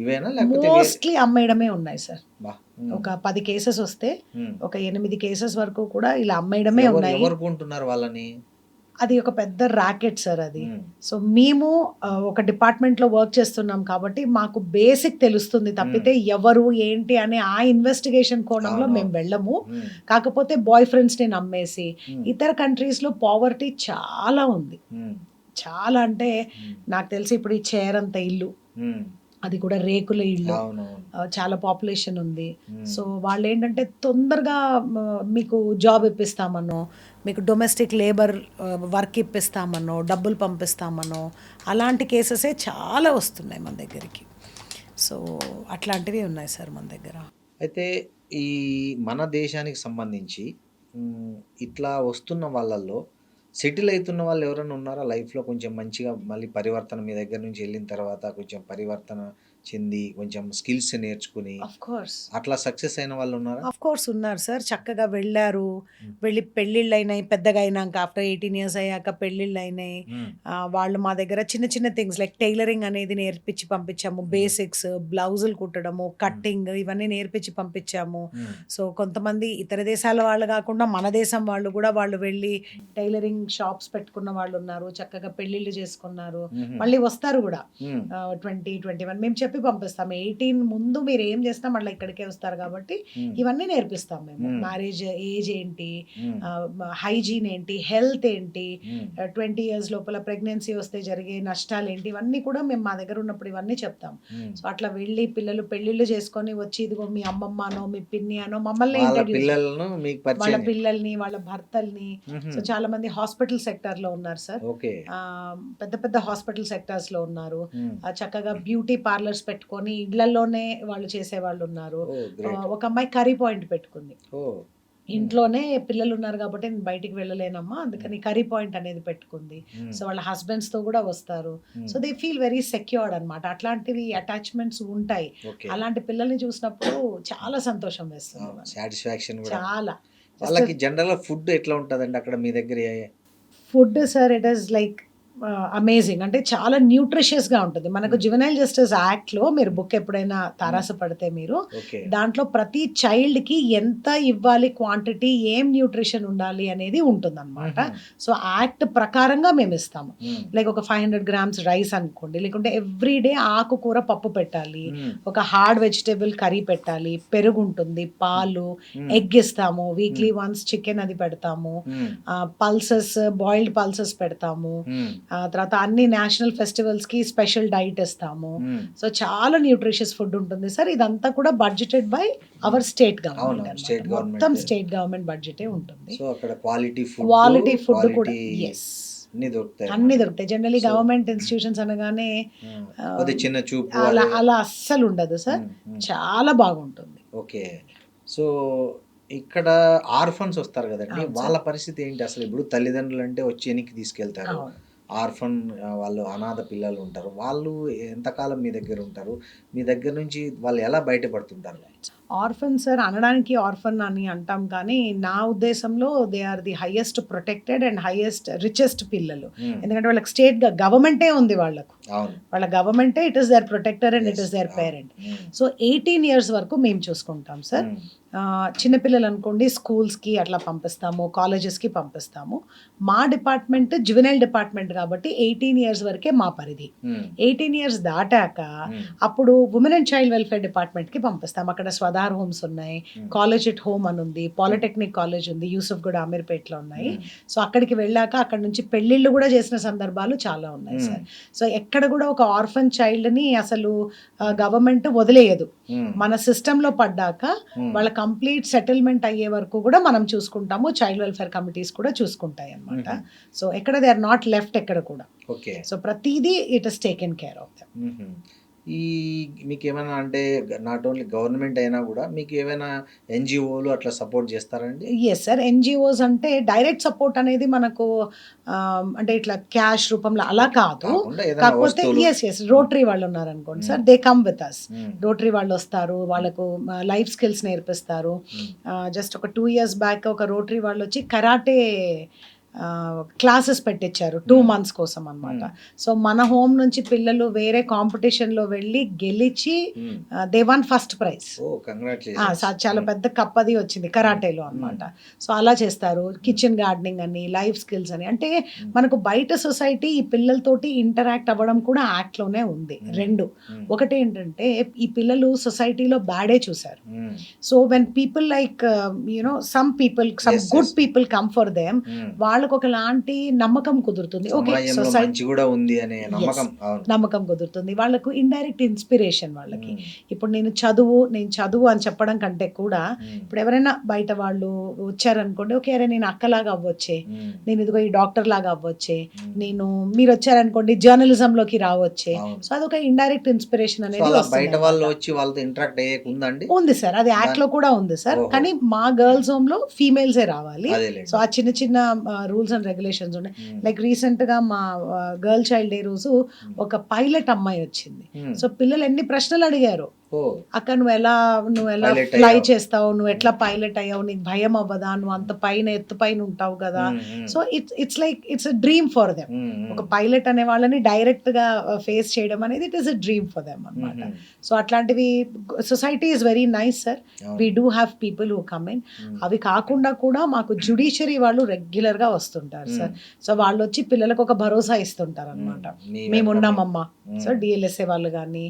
ఇవేనా లేకపోతే మోస్ట్లీ అమ్మేయడమే ఉన్నాయి సార్. బా. ఉమ్. ఒక 10 కేసెస్ వస్తే ఉమ్. ఒక 8 కేసెస్ వరకు కూడా ఇలా అమ్మేయడమే ఉన్నాయి. ఎవరు కొంటున్నారు వాళ్ళని? అది ఒక పెద్ద ర్యాకెట్ సార్ అది. ఉమ్. సో మేము ఒక డిపార్ట్మెంట్లో వర్క్ చేస్తున్నాం కాబట్టి మాకు బేసిక్ తెలుస్తుంది తప్పితే ఎవరు ఏంటి అనే ఆ ఇన్వెస్టిగేషన్ కోణంలో అవును. మేము వెళ్ళము. ఉమ్. కాకపోతే బాయ్ ఫ్రెండ్స్ని నమ్మేసి ఉమ్. ఇతర కంట్రీస్లో పావర్టీ చాలా ఉంది, ఉమ్. చాలా. అంటే ఉమ్. నాకు తెలిసి ఇప్పుడు ఈ చైర్ అంత ఇల్లు, ఉమ్. అది కూడా రేకుల ఇల్లు, అవునవును. చాలా పాపులేషన్ ఉంది. ఉమ్. సో వాళ్ళు ఏంటంటే తొందరగా మీకు జాబ్ ఇప్పిస్తామనో, మీకు డొమెస్టిక్ లేబర్ వర్క్ ఇప్పిస్తామనో, డబ్బులు పంపిస్తామనో అలాంటి కేసెసే చాలా వస్తున్నాయి మన దగ్గరికి. సో అట్లాంటివి ఉన్నాయి సార్ మన దగ్గర. అయితే ఈ మన దేశానికి సంబంధించి ఇట్లా వస్తున్న వాళ్ళల్లో సెటిల్ అవుతున్న వాళ్ళు ఎవరైనా ఉన్నారా లైఫ్లో? కొంచెం మంచిగా మళ్ళీ పరివర్తన మీ దగ్గర నుంచి వెళ్ళిన తర్వాత కొంచెం పరివర్తన చెంది కొంచెం స్కిల్స్ నేర్చుకుని ఆఫ్ కోర్స్ అట్లా సక్సెస్ అయిన వాళ్ళు ఉన్నారా? ఆఫ్ కోర్స్ ఉన్నారు సార్. చక్కగా వెళ్ళారు, వెళ్ళి పెళ్ళిళ్ళు అయినాయి, పెద్దగా అయినాక ఆఫ్టర్ 18 ఇయర్స్ అయ్యాక పెళ్ళిళ్ళు అయినాయి. వాళ్ళు మా దగ్గర చిన్న చిన్న థింగ్స్ లైక్ టైలరింగ్ అనేది నేర్పించి పంపించాము, బేసిక్స్, బ్లౌజులు కుట్టడము, కట్టింగ్ ఇవన్నీ నేర్పించి పంపించాము. సో కొంతమంది ఇతర దేశాల వాళ్ళు కాకుండా మన దేశం వాళ్ళు కూడా వాళ్ళు వెళ్ళి టైలరింగ్ షాప్స్ పెట్టుకున్న వాళ్ళు ఉన్నారు, చక్కగా పెళ్ళిళ్ళు చేసుకున్నారు, మళ్ళీ వస్తారు కూడా 20, 21 మేము చెప్పి పంపిస్తాము. 18 ముందు మీరు ఏం చేసినా మళ్ళీ ఇక్కడికే వస్తారు కాబట్టి ఇవన్నీ నేర్పిస్తాం మేము. మ్యారేజ్ ఏజ్ ఏంటి, హైజీన్ ఏంటి, హెల్త్ ఏంటి, 20 ఇయర్స్ లోపల ప్రెగ్నెన్సీ వస్తే జరిగే నష్టాలు ఏంటి, ఇవన్నీ కూడా మేము మా దగ్గర ఉన్నప్పుడు ఇవన్నీ చెప్తాం. సో అట్లా వెళ్ళి పిల్లలు పెళ్ళిళ్ళు చేసుకొని వచ్చి ఇదిగో మీ అమ్మమ్మ అనో మీ పిన్ని అనో మమ్మల్ని పిల్లలను మీకు వాళ్ళ పరిచయం. పిల్లల్ని వాళ్ళ భర్తల్ని. సో చాలా మంది హాస్పిటల్ సెక్టర్ లో ఉన్నారు సార్, ఓకే. పెద్ద పెద్ద హాస్పిటల్ సెక్టర్స్ లో ఉన్నారు. చక్కగా బ్యూటీ పార్లర్స్ పెట్టుకొని ఇళ్లలోనే వాళ్ళు చేసే వాళ్ళు ఉన్నారు. ఒక అమ్మాయి కర్రీ పాయింట్ పెట్టుకుంది, ఇంట్లోనే పిల్లలు ఉన్నారు కాబట్టి నేను బయటికి వెళ్ళలేనమ్మా అందుకని కర్రీ పాయింట్ అనేది పెట్టుకుంది. సో వాళ్ళ హస్బెండ్స్ తో కూడా వస్తారు. So they feel very secured అన్నమాట. అట్లాంటివి అటాచ్మెంట్స్ ఉంటాయి. అలాంటి పిల్లల్ని చూసినప్పుడు చాలా సంతోషం వేస్తుంది, సాటిస్ఫాక్షన్ చాలా. వాళ్ళకి జనరల్ ఫుడ్ ఎట్లా ఉంటదండి అక్కడ మీ దగ్గర? Food sir it is like amazing, అంటే చాలా న్యూట్రిషియస్ గా ఉంటుంది. మనకు జువెనైల్ జస్టిస్ యాక్ట్ లో మీరు బుక్ ఎప్పుడైనా తారాసపడితే మీరు దాంట్లో ప్రతి చైల్డ్ కి ఎంత ఇవ్వాలి క్వాంటిటీ, ఏం న్యూట్రిషన్ ఉండాలి అనేది ఉంటుంది అనమాట. సో యాక్ట్ ప్రకారంగా మేము ఇస్తాము. లైక్ ఒక 500 grams రైస్ అనుకోండి, లేకుంటే ఎవ్రీ డే ఆకుకూర పప్పు పెట్టాలి, ఒక హార్డ్ వెజిటేబుల్ కర్రీ పెట్టాలి, పెరుగు ఉంటుంది, పాలు, ఎగ్ ఇస్తాము, వీక్లీ వన్స్ చికెన్ అది పెడతాము, పల్సెస్, బాయిల్డ్ పల్సెస్ పెడతాము. తర్వాత అన్ని నేషనల్ ఫెస్టివల్స్ కి స్పెషల్ డైట్ ఇస్తాము. సో చాలా న్యూట్రిషియస్ ఫుడ్ ఉంటుంది సార్. ఇదంతా కూడా budgeted by our state government, మొత్తం స్టేట్ గవర్నమెంట్ బడ్జెటే ఉంటుంది. సో అక్కడ క్వాలిటీ ఫుడ్ కూడా అన్ని దొరుకుతాయి. జనరలీ గవర్నమెంట్ ఇన్స్టిట్యూషన్స్ అనగానే చిన్న చూపు అలా అస్సలు ఉండదు సార్, చాలా బాగుంటుంది. ఓకే. సో ఇక్కడ ఆర్ఫన్స్ వస్తారు కదండి, వాళ్ళ పరిస్థితి ఏంటి అసలు? ఇప్పుడు తల్లిదండ్రులు అంటే వచ్చి ఎనికి తీసుకెళ్తారు, ఆర్ఫన్ వాళ్ళు అనాథ పిల్లలు ఉంటారు, వాళ్ళు ఎంతకాలం మీ దగ్గర ఉంటారు, మీ దగ్గర నుంచి వాళ్ళు ఎలా బయటపడుతుంటారు? ఆర్ఫన్ సార్ అనడానికి ఆర్ఫన్ అని అంటాం, కానీ నా ఉద్దేశంలో they are the highest protected and highest richest పిల్లలు. ఎందుకంటే వాళ్ళకి స్టేట్ గవర్నమెంటే ఉంది, వాళ్ళ గవర్నమెంటే it is their protector and it is their parent. So 18 years వరకు మేము చూసుకుంటాం సార్. చిన్నపిల్లలు అనుకోండి స్కూల్స్కి అట్లా పంపిస్తాము, కాలేజెస్కి పంపిస్తాము. మా డిపార్ట్మెంట్ జువెనైల్ డిపార్ట్మెంట్ కాబట్టి 18 years వరకే మా పరిధి. 18 years దాటాక అప్పుడు ఉమెన్ అండ్ చైల్డ్ వెల్ఫేర్ డిపార్ట్మెంట్కి పంపిస్తాం. అక్కడ స్వధార్ హోమ్స్ ఉన్నాయి, కాలేజ్ ఎట్ హోమ్ అని ఉంది, పాలిటెక్నిక్ కాలేజ్ ఉంది, యూసుఫ్ గూడ అమీర్పేట్లో ఉన్నాయి. సో అక్కడికి వెళ్ళాక అక్కడ నుంచి పెళ్ళిళ్ళు కూడా చేసిన సందర్భాలు చాలా ఉన్నాయి సార్. సో ఎక్కడ కూడా ఒక ఆర్ఫన్ చైల్డ్ని అసలు గవర్నమెంట్ వదిలేయదు. మన సిస్టంలో పడ్డాక వాళ్ళ కంప్లీట్ సెటిల్మెంట్ అయ్యే వరకు కూడా మనం చూసుకుంటాము. చైల్డ్ వెల్ఫేర్ కమిటీస్ కూడా చూసుకుంటాయి అన్నమాట. సో ఎక్కడ దే ఆర్ నాట్ లెఫ్ట్ ఎక్కడ కూడా. సో ప్రతిదీ it is taken care of them. ఈ మీకు ఏమైనా అంటే నాట్ ఓన్లీ గవర్నమెంట్ అయినా కూడా మీకు ఏమైనా ఎన్జిఓలు అట్లా సపోర్ట్ చేస్తారండి? ఎస్ సార్, ఎన్జిఓస్ అంటే డైరెక్ట్ సపోర్ట్ అనేది మనకు అంటే ఇట్లా క్యాష్ రూపంలో అలా కాదు, కాకపోతే ఎస్ రోటరీ వాళ్ళు ఉన్నారు అనుకోండి sir, they come with us. Rotary వాళ్ళు వస్తారు, వాళ్ళకు లైఫ్ స్కిల్స్ నేర్పిస్తారు. జస్ట్ ఒక 2 years బ్యాక్ ఒక రోటరీ వాళ్ళు వచ్చి కరాటే క్లాసెస్ పెట్టించారు 2 months కోసం అన్నమాట. సో మన హోమ్ నుంచి పిల్లలు వేరే కాంపిటీషన్లో వెళ్ళి గెలిచి దే వన్ ఫస్ట్ ప్రైజ్. చాలా పెద్ద కప్ అది వచ్చింది కరాటేలో అన్నమాట. సో అలా చేస్తారు. కిచెన్ గార్డెనింగ్ అని, లైఫ్ స్కిల్స్ అని, అంటే మనకు బయట సొసైటీ ఈ పిల్లలతోటి ఇంటరాక్ట్ అవ్వడం కూడా యాక్ట్లోనే ఉంది. 2 ఒకటి ఏంటంటే ఈ పిల్లలు సొసైటీలో బ్యాడే చూసారు. So when people like some good people come for them, వాళ్ళకు ఒకలాంటి నమ్మకం కుదురుతుంది. ఓకే సొసైటీ కూడా ఉంది అనే నమ్మకం కుదురుతుంది. వాళ్ళకు ఇండైరెక్ట్ ఇన్స్పిరేషన్. వాళ్ళకి ఇప్పుడు నేను చదువు అని చెప్పడం కంటే కూడా ఇప్పుడు ఎవరైనా బయట వాళ్ళు వచ్చారనుకోండి, ఓకే అరే నేను అక్కలాగా అవ్వచ్చే, నేను ఇదిగో ఈ డాక్టర్ లాగా అవ్వచ్చే, మీరు వచ్చారనుకోండి జర్నలిజం లోకి రావచ్చే. సో అదొక ఇండైరెక్ట్ ఇన్స్పిరేషన్ అనేది ఉంది సార్. అది యాక్ట్ లో కూడా ఉంది సార్, కానీ మా గర్ల్స్ హోమ్ లో ఫీమేల్సే రావాలి. సో ఆ చిన్న చిన్న రూల్స్ అండ్ రెగ్యులేషన్స్ ఉన్నాయి. లైక్ రీసెంట్గా మా గర్ల్ చైల్డ్ డే రోజు ఒక పైలట్ అమ్మాయి వచ్చింది. సో పిల్లలు ఎన్ని ప్రశ్నలు అడిగారు, అక్క నువ్వు ఎలా Pilot ఫ్లై అయ్యావు. చేస్తావు, నువ్వు ఎట్లా పైలట్ అయ్యావు, నీకు భయం అవ్వదా, నువ్వు అంత పైన ఎత్తు పైన ఉంటావు కదా. So it's a dream for them. ఒక పైలట్ అనే వాళ్ళని డైరెక్ట్ గా ఫేస్ చేయడం అనేది it is a dream for them అనమాట. సో అట్లాంటివి society is very nice sir. We do have people who come in. అవి కాకుండా కూడా మాకు జ్యుడిషియరీ వాళ్ళు రెగ్యులర్ గా వస్తుంటారు సార్. సో వాళ్ళు వచ్చి పిల్లలకు ఒక భరోసా ఇస్తుంటారు అనమాట, మేము ఉన్నామమ్మా. సో డిఎల్ఎస్ఏ వాళ్ళు కానీ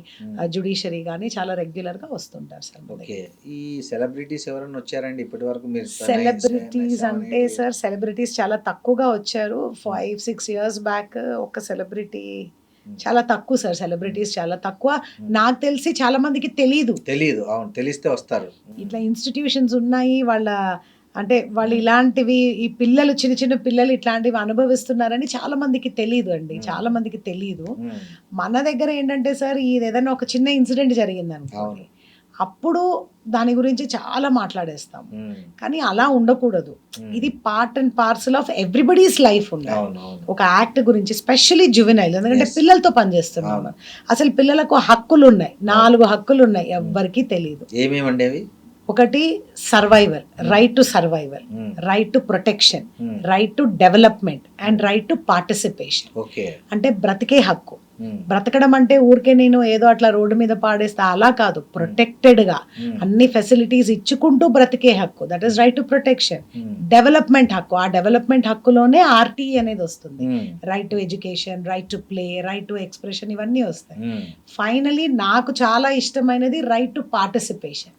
జ్యుడిషియరీ కానీ చాలా రెగ్యులర్ గా వస్తుంటారు సార్. ఓకే, ఈ సెలబ్రిటీస్ ఎవరైనా వచ్చారండి ఇప్పటి వరకు? మీరు సెలబ్రిటీస్ అంటే సార్ సెలబ్రిటీస్ చాలా తక్కువగా వచ్చారు. 5-6 years బ్యాక్ ఒక సెలబ్రిటీ, చాలా తక్కువ సార్. సెలబ్రిటీస్ చాలా తక్కువ. నాకు తెలిసి చాలా మందికి తెలీదు. అవును, తెలిస్తే వస్తారు. ఇట్లా ఇన్స్టిట్యూషన్స్ ఉన్నాయి అంటే వాళ్ళు ఇలాంటివి, ఈ పిల్లలు చిన్న చిన్న పిల్లలు ఇట్లాంటివి అనుభవిస్తున్నారని చాలా మందికి తెలియదు అండి. చాలా మందికి తెలియదు. మన దగ్గర ఏంటంటే సార్, ఇది ఏదైనా ఒక చిన్న ఇన్సిడెంట్ జరిగింది అనుకోండి, అప్పుడు దాని గురించి చాలా మాట్లాడేస్తాం. కానీ అలా ఉండకూడదు. ఇది part and parcel of everybody's life ఉండాలి. ఒక యాక్ట్ గురించి స్పెషల్లీ జువెనైల్, ఎందుకంటే పిల్లలతో పనిచేస్తున్నాం. అసలు పిల్లలకు హక్కులు ఉన్నాయి, 4 హక్కులు ఉన్నాయి, ఎవ్వరికీ తెలియదు. ఏమేమండి అవి? ఒకటి survival, right to survival, right to protection, right to development and right to participation. అంటే బ్రతికే హక్కు. బ్రతకడం అంటే ఊరికే నేను ఏదో అట్లా రోడ్డు మీద పాడేస్తా అలా కాదు, ప్రొటెక్టెడ్ గా అన్ని ఫెసిలిటీస్ ఇచ్చుకుంటూ బ్రతికే హక్కు, that is right to protection. Development హక్కు, ఆ డెవలప్మెంట్ హక్కులోనే ఆర్టీఈ అనేది వస్తుంది. Right to education, right to play, right to expression, ఇవన్నీ వస్తాయి. ఫైనలీ నాకు చాలా ఇష్టమైనది రైట్ టు పార్టిసిపేషన్.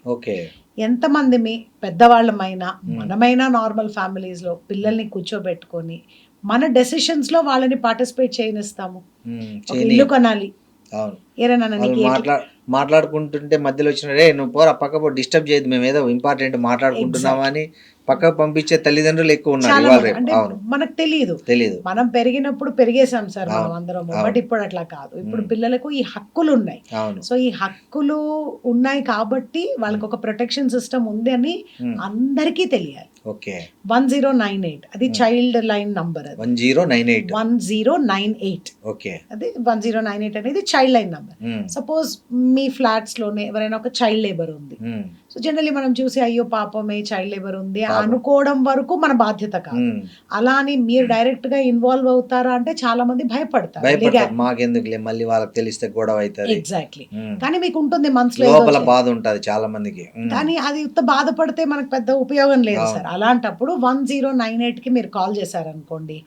ఎంతమంది మీ పెద్దవాళ్ళమైనా మనమైనా నార్మల్ ఫ్యామిలీస్లో పిల్లల్ని కూర్చోబెట్టుకొని మన డెసిషన్స్ లో వాళ్ళని పార్టిసిపేట్ చేయనిస్తాము. ఇల్లు కొనాలి, ఏరైనా మాట్లాడుకుంటుంటే మధ్యలో వచ్చిన రే నువ్వు పోరా పక్క డిస్టర్బ్ చేయదు, మేము ఏదో ఇంపార్టెంట్ మాట్లాడుకుంటున్నామా అని పక్కకు పంపించే తల్లిదండ్రులు ఎక్కువ ఉన్నారు. అంటే మనకు తెలియదు, మనం పెరిగినప్పుడు పెరిగేసాం సార్ మనం అందరం. బట్ ఇప్పుడు అట్లా కాదు. ఇప్పుడు పిల్లలకు ఈ హక్కులు ఉన్నాయి. సో ఈ హక్కులు ఉన్నాయి కాబట్టి వాళ్ళకి ఒక ప్రొటెక్షన్ సిస్టమ్ ఉంది అని అందరికీ తెలియాలి. 1098 అది చైల్డ్ లైన్ నంబర్. 1098 అది 1098 అనేది చైల్డ్ లైన్ నంబర్. సపోజ్ మీ ఫ్లాట్స్ లోనే ఎవరైనా ఒక చైల్డ్ లేబర్ ఉంది. సో జనరల్లీ మనం చూసి అయ్యో పాపమే చైల్డ్ లేబర్ ఉంది అనుకోవడం వరకు మన బాధ్యత కాదు. అలా అని మీరు డైరెక్ట్ గా ఇన్వాల్వ్ అవుతారా అంటే చాలా మంది భయపడతారు. మళ్ళీ వాళ్ళకి తెలిస్తే గొడవ అవుతుంది. ఎగ్జాక్ట్లీ. కానీ మీకు ఉంటుంది మనసులో బాధ ఉంటుంది చాలా మందికి. కానీ అది బాధపడితే మనకు పెద్ద ఉపయోగం లేదు సార్. అలాంటప్పుడు 1098 కి మీరు కాల్ చేశారనుకోండి,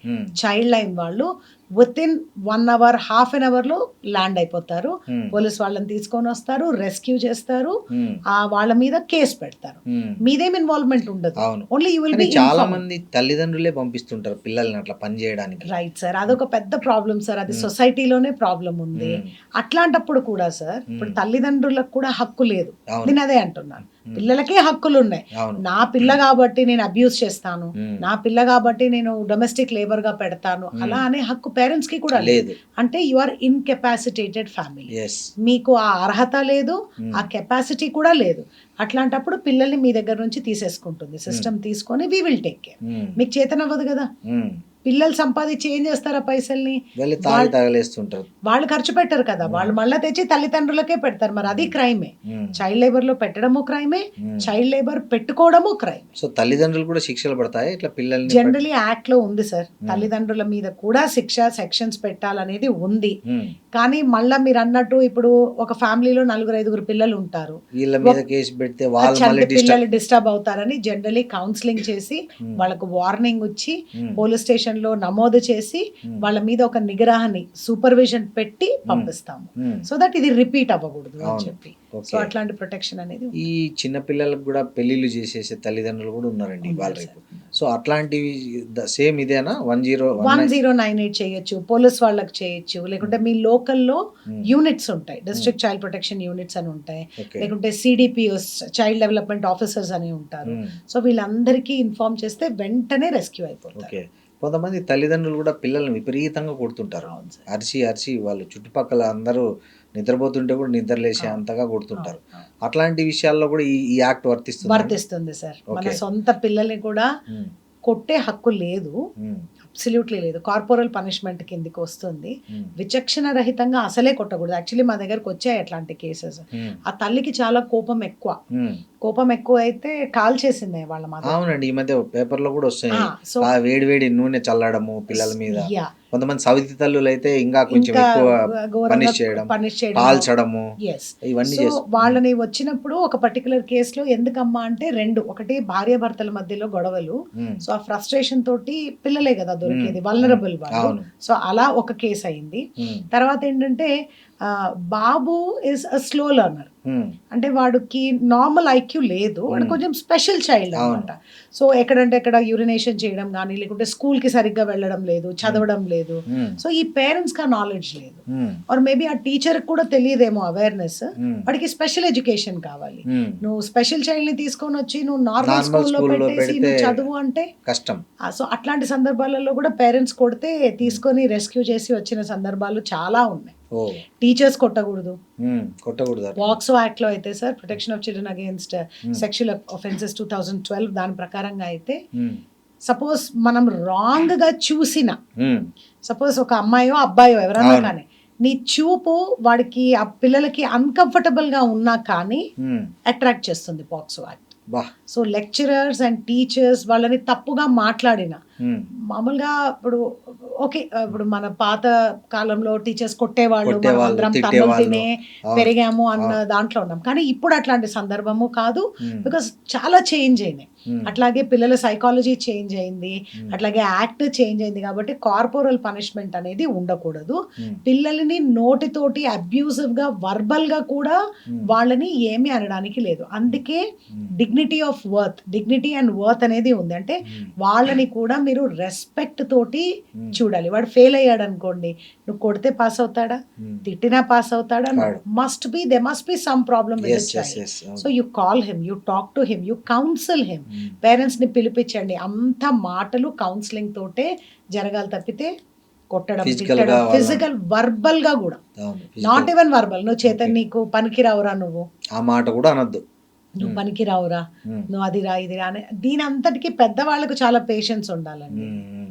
చైల్డ్ లైన్ వాళ్ళు with in 1 hour, half an hour లో ల్యాండ్ అయిపోతారు. పోలీస్ వాళ్ళని తీసుకొని వస్తారు, రెస్క్యూ చేస్తారు, వాళ్ళ మీద కేసు పెడతారు. మీదేం ఇన్వాల్వ్మెంట్ ఉండదు. Only you will be. చాలా మంది తల్లిదండ్రులే పంపిస్తుంటారు పిల్లల్ని అట్లా పని చేయడానికి. రైట్ సార్, అదొక పెద్ద ప్రాబ్లం సార్. అది సొసైటీలోనే ప్రాబ్లం ఉంది. అట్లాంటప్పుడు కూడా సార్ ఇప్పుడు తల్లిదండ్రులకు కూడా హక్కు లేదు. నేను అదే అంటున్నాను, పిల్లలకే హక్కులు ఉన్నాయి. నా పిల్ల కాబట్టి నేను అబ్యూస్ చేస్తాను, నా పిల్ల కాబట్టి నేను డొమెస్టిక్ లేబర్ గా పెడతాను, అలా అనే హక్కు పేరెంట్స్ కి కూడా లేదు. అంటే యు ఆర్ ఇన్కెపాసిటేటెడ్ ఫ్యామిలీ. మీకు ఆ అర్హత లేదు, ఆ కెపాసిటీ కూడా లేదు. అట్లాంటప్పుడు పిల్లల్ని మీ దగ్గర నుంచి తీసేసుకుంటుంది సిస్టమ్. తీసుకొని వి విల్ టేక్ కేర్. మీకు చేతనవ్వదు కదా. పిల్లలు సంపాదించి ఏం చేస్తారు ఆ పైసల్ని? వాళ్ళు ఖర్చు పెట్టరు కదా, వాళ్ళు మళ్ళీ తెచ్చి తల్లిదండ్రులకే పెడతారు. మరి అది క్రైమే. చైల్డ్ లేబర్ లో పెట్టడము క్రైమే, చైల్డ్ లేబర్ పెట్టుకోవడము క్రైమ్. సో తల్లిదండ్రులు కూడా శిక్షలు పడతాయి ఇట్లా పిల్లల్ని? జనరలీ యాక్ట్ లో ఉంది సార్, తల్లిదండ్రుల మీద కూడా శిక్ష సెక్షన్స్ పెట్టాలనేది ఉంది. కానీ మళ్ళా మీరు అన్నట్టు ఇప్పుడు ఒక ఫ్యామిలీలో 4-5 పిల్లలు ఉంటారు, వీళ్ళ మీద కేసు పెడితే పిల్లలు డిస్టర్బ్ అవుతారని జనరలీ కౌన్సిలింగ్ చేసి వాళ్ళకు వార్నింగ్ ఇచ్చి పోలీస్ స్టేషన్ లో నమోదు చేసి వాళ్ళ మీద ఒక నిగ్రహాన్ని సూపర్విజన్ పెట్టి పంపిస్తాము. సో దట్ ఇది రిపీట్ అవ్వకూడదు అని చెప్పి. సో అట్లాంటి ప్రొటెక్షన్ అనేది. ఈ చిన్న పిల్లలకు కూడా పెళ్లిళ్ళు చేసేసే తల్లిదండ్రులు కూడా ఉన్నారండి వాళ్ళ. సో అట్లాంటివి సేమ్ ఇదేనా? 1098 చేయొచ్చు, పోలీస్ వాళ్ళకి చేయొచ్చు, లేకుంటే మీ లోకల్లో యూనిట్స్ ఉంటాయి, డిస్ట్రిక్ట్ చైల్డ్ ప్రొటెక్షన్ యూనిట్స్ అని ఉంటాయి, లేకుంటే సిడిపిఓస్ చైల్డ్ డెవలప్మెంట్ ఆఫీసర్స్ అని ఉంటారు. సో వీళ్ళందరికీ ఇన్ఫార్మ్ చేస్తే వెంటనే రెస్క్యూ అయిపోతారు. కొంతమంది తల్లిదండ్రులు కూడా పిల్లల్ని విపరీతంగా కొడుతుంటారు, అరిచి వాళ్ళు చుట్టుపక్కల అందరూ నిద్రపోతుంటే కూడా నిద్రలేసే అంతగా కొడుతుంటారు. అట్లాంటి విషయాల్లో కూడా ఈ యాక్ట్ వర్తిస్తుంది సార్. మన సొంత పిల్లల్ని కూడా కొట్టే హక్కు లేదు, ఉమ్, అబ్సల్యూట్లీ లేదు. కార్పొరల్ పనిష్మెంట్ కిందికి వస్తుంది. ఉమ్, విచక్షణ రహితంగా అసలే కొట్టకూడదు. యాక్చువల్లీ మా దగ్గరకు వచ్చాయి అట్లాంటి కేసెస్. ఉమ్, ఆ తల్లికి చాలా కోపం ఎక్కువ. ఉమ్. కోపం ఎక్కువ అయితే కాల్ చేసింది వాళ్ళ మదర్. అవునండి, ఈ మధ్య పేపర్లో కూడా వస్తాయి. సో ఆ వేడి వేడి నూనె చల్లడము పిల్లల మీద. యా, కొంతమంది సవితి తల్లులు అయితే ఇంకా కొంచెం ఇంకా ఎక్కువ ఘోరంగా పనిష్ చేయడం, పనిష్ చేయడం. కాల్చడము, ఎస్. ఇవన్నీ సో చేస్తారు. వాళ్ళని వచ్చినప్పుడు ఒక పర్టికులర్ కేసులో ఎందుకమ్మా అంటే ఒకటి భార్యాభర్తల మధ్యలో గొడవలు. ఉమ్, సో ఆ ఫ్రస్ట్రేషన్ తోటి పిల్లలే కదా దొరికేది, ఉమ్, వల్నరబుల్ వాళ్ళు. అవును. సో అలా ఒక కేసు అయింది. ఉమ్, తర్వాత ఏంటంటే బాబు ఇస్ అ స్లో లెర్నర్. ఉమ్, అంటే వాడికి నార్మల్ ఐక్యూ లేదు, వాడు కొంచెం స్పెషల్ చైల్డ్ అనమాట. సో ఎక్కడంటే ఎక్కడ యూరినేషన్ చేయడం కానీ, లేకుంటే స్కూల్కి సరిగ్గా వెళ్ళడం లేదు, చదవడం లేదు. ఉమ్, సో ఈ పేరెంట్స్కి ఆ నాలెడ్జ్ లేదు, ఉమ్, ఆర్ మేబీ ఆ టీచర్కి కూడా తెలియదేమో అవేర్నెస్. ఉమ్, వాడికి స్పెషల్ ఎడ్యుకేషన్ కావాలి. ఉమ్. నువ్వు స్పెషల్ చైల్డ్ని తీసుకొని వచ్చి నువ్వు నార్మల్ Normal స్కూల్లో స్కూల్లో పెట్టేసి పెడితే నువ్వు చదువు అంటే కష్టం. సో అట్లాంటి సందర్భాలలో కూడా పేరెంట్స్ కొడితే తీసుకొని రెస్క్యూ చేసి వచ్చిన సందర్భాలు చాలా ఉన్నాయి. ఓ, టీచర్స్ కొట్టకూడదు. కొట్టకూడదు. పాక్సో యాక్ట్ లో అయితే sir, protection of children against sexual offences 2012, దాని ప్రకారంగా అయితే ఉమ్, సపోజ్ మనం రాంగ్ గా చూసిన, ఉమ్, సపోజ్ ఒక అమ్మాయో అబ్బాయో ఎవరన్నా అవును. కానీ నీ చూపు వాడికి ఆ పిల్లలకి అన్కంఫర్టబుల్ గా ఉన్నా కానీ ఉమ్, అట్రాక్ట్ చేస్తుంది పాక్సో యాక్ట్. బా. సో లెక్చరర్స్ అండ్ టీచర్స్ వాళ్ళని తప్పుగా మాట్లాడిన, ఉమ్, మామూలుగా ఇప్పుడు మన పాత కాలంలో టీచర్స్ కొట్టేవాళ్ళు, మనం కొట్టేవాళ్ళు, అందరం తన్నులు తిట్టేవాళ్ళు. తినే అవును. పెరిగాము అన్న దాంట్లో ఉన్నాం. కానీ ఇప్పుడు అట్లాంటి సందర్భము కాదు, ఉమ్, బికాస్ చాలా చేంజ్ అయినాయి. ఉమ్, అట్లాగే పిల్లల సైకాలజీ చేంజ్ అయింది, ఉమ్, అట్లాగే యాక్ట్ చేంజ్ అయింది. కాబట్టి కార్పొరల్ పనిష్మెంట్ అనేది ఉండకూడదు. ఉమ్, పిల్లల్ని నోటితోటి అబ్యూజివ్ గా, వర్బల్ గా కూడా ఉమ్, వాళ్ళని ఏమీ అనడానికి లేదు. అందుకే ఉమ్, డిగ్నిటీ అండ్ వర్త్ అనేది ఉంది. అంటే ఉమ్, వాళ్ళని కూడా మీరు రెస్పెక్ట్ తోటి ఉమ్, చూడాలి. వాడు ఫెయిల్ అయ్యాడు అనుకోండి, నువ్వు కొడితే పాస్ అవుతాడా, ఉమ్. తిట్టినా పాస్ అవుతాడా? కాడు. They must be some problem with Yes, the yes, child. yes, అవును. So you call him, you talk to him, you council him. Um, parents ని పిలిపించండి. అంత మాటలు కౌన్సిలింగ్ తోటే జరగాలి తప్పితే కొట్టడం, Physical తిట్టడం, గా వాళ్ళని- ఫిజికల్, వర్బల్ గా కూడా, అవును. Not even verbal. నువ్వు చేతన్, Okay. నీకు పనికిరావురా, ఆ మాట కూడా అనొద్దు. నువ్వు ఉమ్, పనికిరావురా, ఉమ్, నువ్వు అది రా ఇది రా అని. దీని అంతటికి పెద్దవాళ్ళకు చాలా పేషెన్స్ ఉండాలండి. ఉమ్, ఉమ్,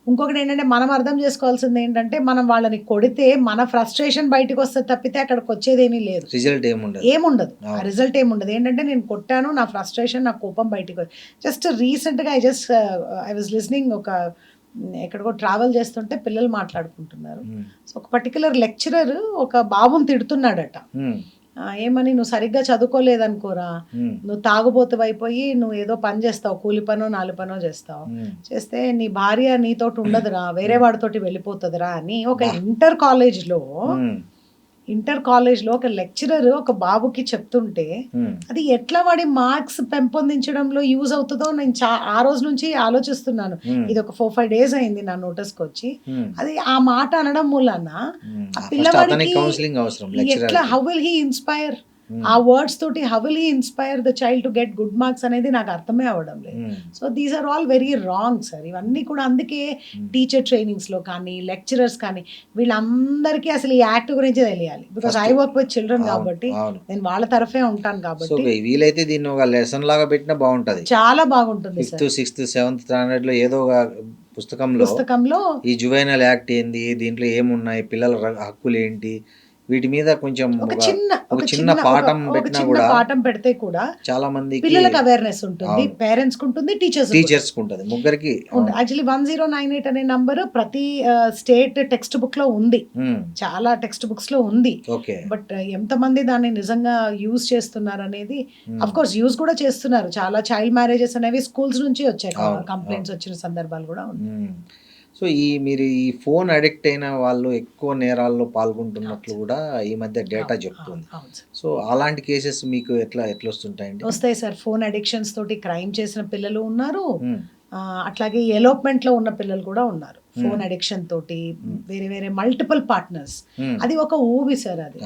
ఇంకొకటి ఏంటంటే మనం అర్థం చేసుకోవాల్సింది ఏంటంటే, మనం వాళ్ళని కొడితే మన ఫ్రస్ట్రేషన్ బయటకు వస్తే తప్పితే అక్కడికి వచ్చేది ఏమీ లేదు, రిజల్ట్ ఏముండదు. ఏముండదు. ఆ అవును. రిజల్ట్ ఏముండదు. ఏంటంటే నేను కొట్టాను, నా ఫ్రస్ట్రేషన్, నా కోపం బయటకు జస్ట్ రీసెంట్గా ఐ వాజ్ లిస్నింగ్, ఎక్కడికో ట్రావెల్ చేస్తుంటే పిల్లలు మాట్లాడుకుంటున్నారు. ఉమ్, సో ఒక పర్టికులర్ లెక్చరర్ ఒక బాబుని తిడుతున్నాడట. ఉమ్, ఏమని, నువ్వు సరిగ్గా చదువుకోలేదనుకోరా, ఉమ్, నువ్వు తాగుబోతు అయిపోయి నువ్వు ఏదో పని చేస్తావు, కూలి పనో నాలుగు పనో చేస్తావు, ఉమ్, చేస్తే నీ భార్య నీతోటి ఉండదురా, వేరే వాడితోటి వెళ్ళిపోతుందిరా అని ఒక బా. ఇంటర్ కాలేజ్లో ఒక లెక్చరర్ ఒక బాబుకి చెప్తుంటే, ఉమ్, అది ఎట్లా వాడి మార్క్స్ పెంపొందించడంలో యూజ్ అవుతుందో నేను ఆ రోజు నుంచి ఆలోచిస్తున్నాను. ఉమ్, ఇది ఒక 4-5 days అయింది నా నోటీస్కి వచ్చి. ఉమ్, అది ఆ మాట అనడం మూలన ఉమ్. ఆ ఫస్ట్ పిల్లవాడికి అతనికి కౌన్సిలింగ్ అవసరం, లెక్చరర్. ఎట్లా, హౌ విల్ హీ ఇన్స్పైర్, ఆ వర్డ్స్ తోటి how will he inspire the child to get good marks అనేది నాకు అర్థమే అవ్వడం లేదు. So these are all very wrong sir ఇవన్నీ కూడా. అందుకే టీచర్ ట్రైనింగ్స్లో కానీ, లెక్చరర్స్ కానీ, వీళ్ళందరికీ అసలు ఈ యాక్ట్ గురించి తెలియాలి. Because I work with children కాబట్టి నేను వాళ్ళ తరఫే ఉంటాను కాబట్టి. వీలైతే దీన్ని ఒక లెసన్ లాగా పెట్టినా బాగుంటది. చాలా బాగుంటుంది sir. 5th, 6th, 7th standard లో ఏదో ఒక పుస్తకంలో ఈ జువైనల్ యాక్ట్ ఏంది, దీంట్లో ఏమున్నాయి, పిల్లల హక్కులు ఏంటి, వీటి మీద కొంచెం ఒక చిన్న పాఠం పెట్టినా కూడా పాఠం పెడితే కూడా చాలా మందికి పిల్లలకు అవేర్నెస్ ఉంటుంది, పేరెంట్స్ కు ఉంటుంది, టీచర్స్ ఉంటుంది, ముగ్గురికి. యాక్చువల్లీ 1098 అనే నంబర్ ప్రతి స్టేట్ టెక్స్ట్ బుక్ లో ఉంది, చాలా టెక్స్ట్ బుక్స్ లో ఉంది. బట్ ఎంతమంది దాన్ని నిజంగా యూజ్ చేస్తున్నారు అనేది, అఫ్ కోర్స్ యూజ్ కూడా చేస్తున్నారు. చాలా చైల్డ్ మ్యారేజెస్ అనేవి స్కూల్స్ నుంచి వచ్చాయి, కంప్లైంట్స్ వచ్చిన సందర్భాలు కూడా ఉన్నాయి. సో మీరు ఈ ఫోన్ అడిక్ట్ అయిన వాళ్ళు ఎక్కువ నేరాల్లో పాల్గొంటున్నట్లు కూడా ఈ మధ్య డేటా చెప్తుంది. సో అలాంటి కేసెస్ మీకు ఎట్లా వస్తుంటాయండి? వస్తాయి సార్. ఫోన్ అడిక్షన్స్ తోటి క్రైమ్ చేసిన పిల్లలు ఉన్నారు, అట్లాగే ఎలోప్మెంట్ లో ఉన్న పిల్లలు కూడా ఉన్నారు. ఫోన్ అడిక్షన్ తోటి వేరే వేరే మల్టిపుల్ పార్ట్నర్స్, అది ఒక ఊబి సార్. అది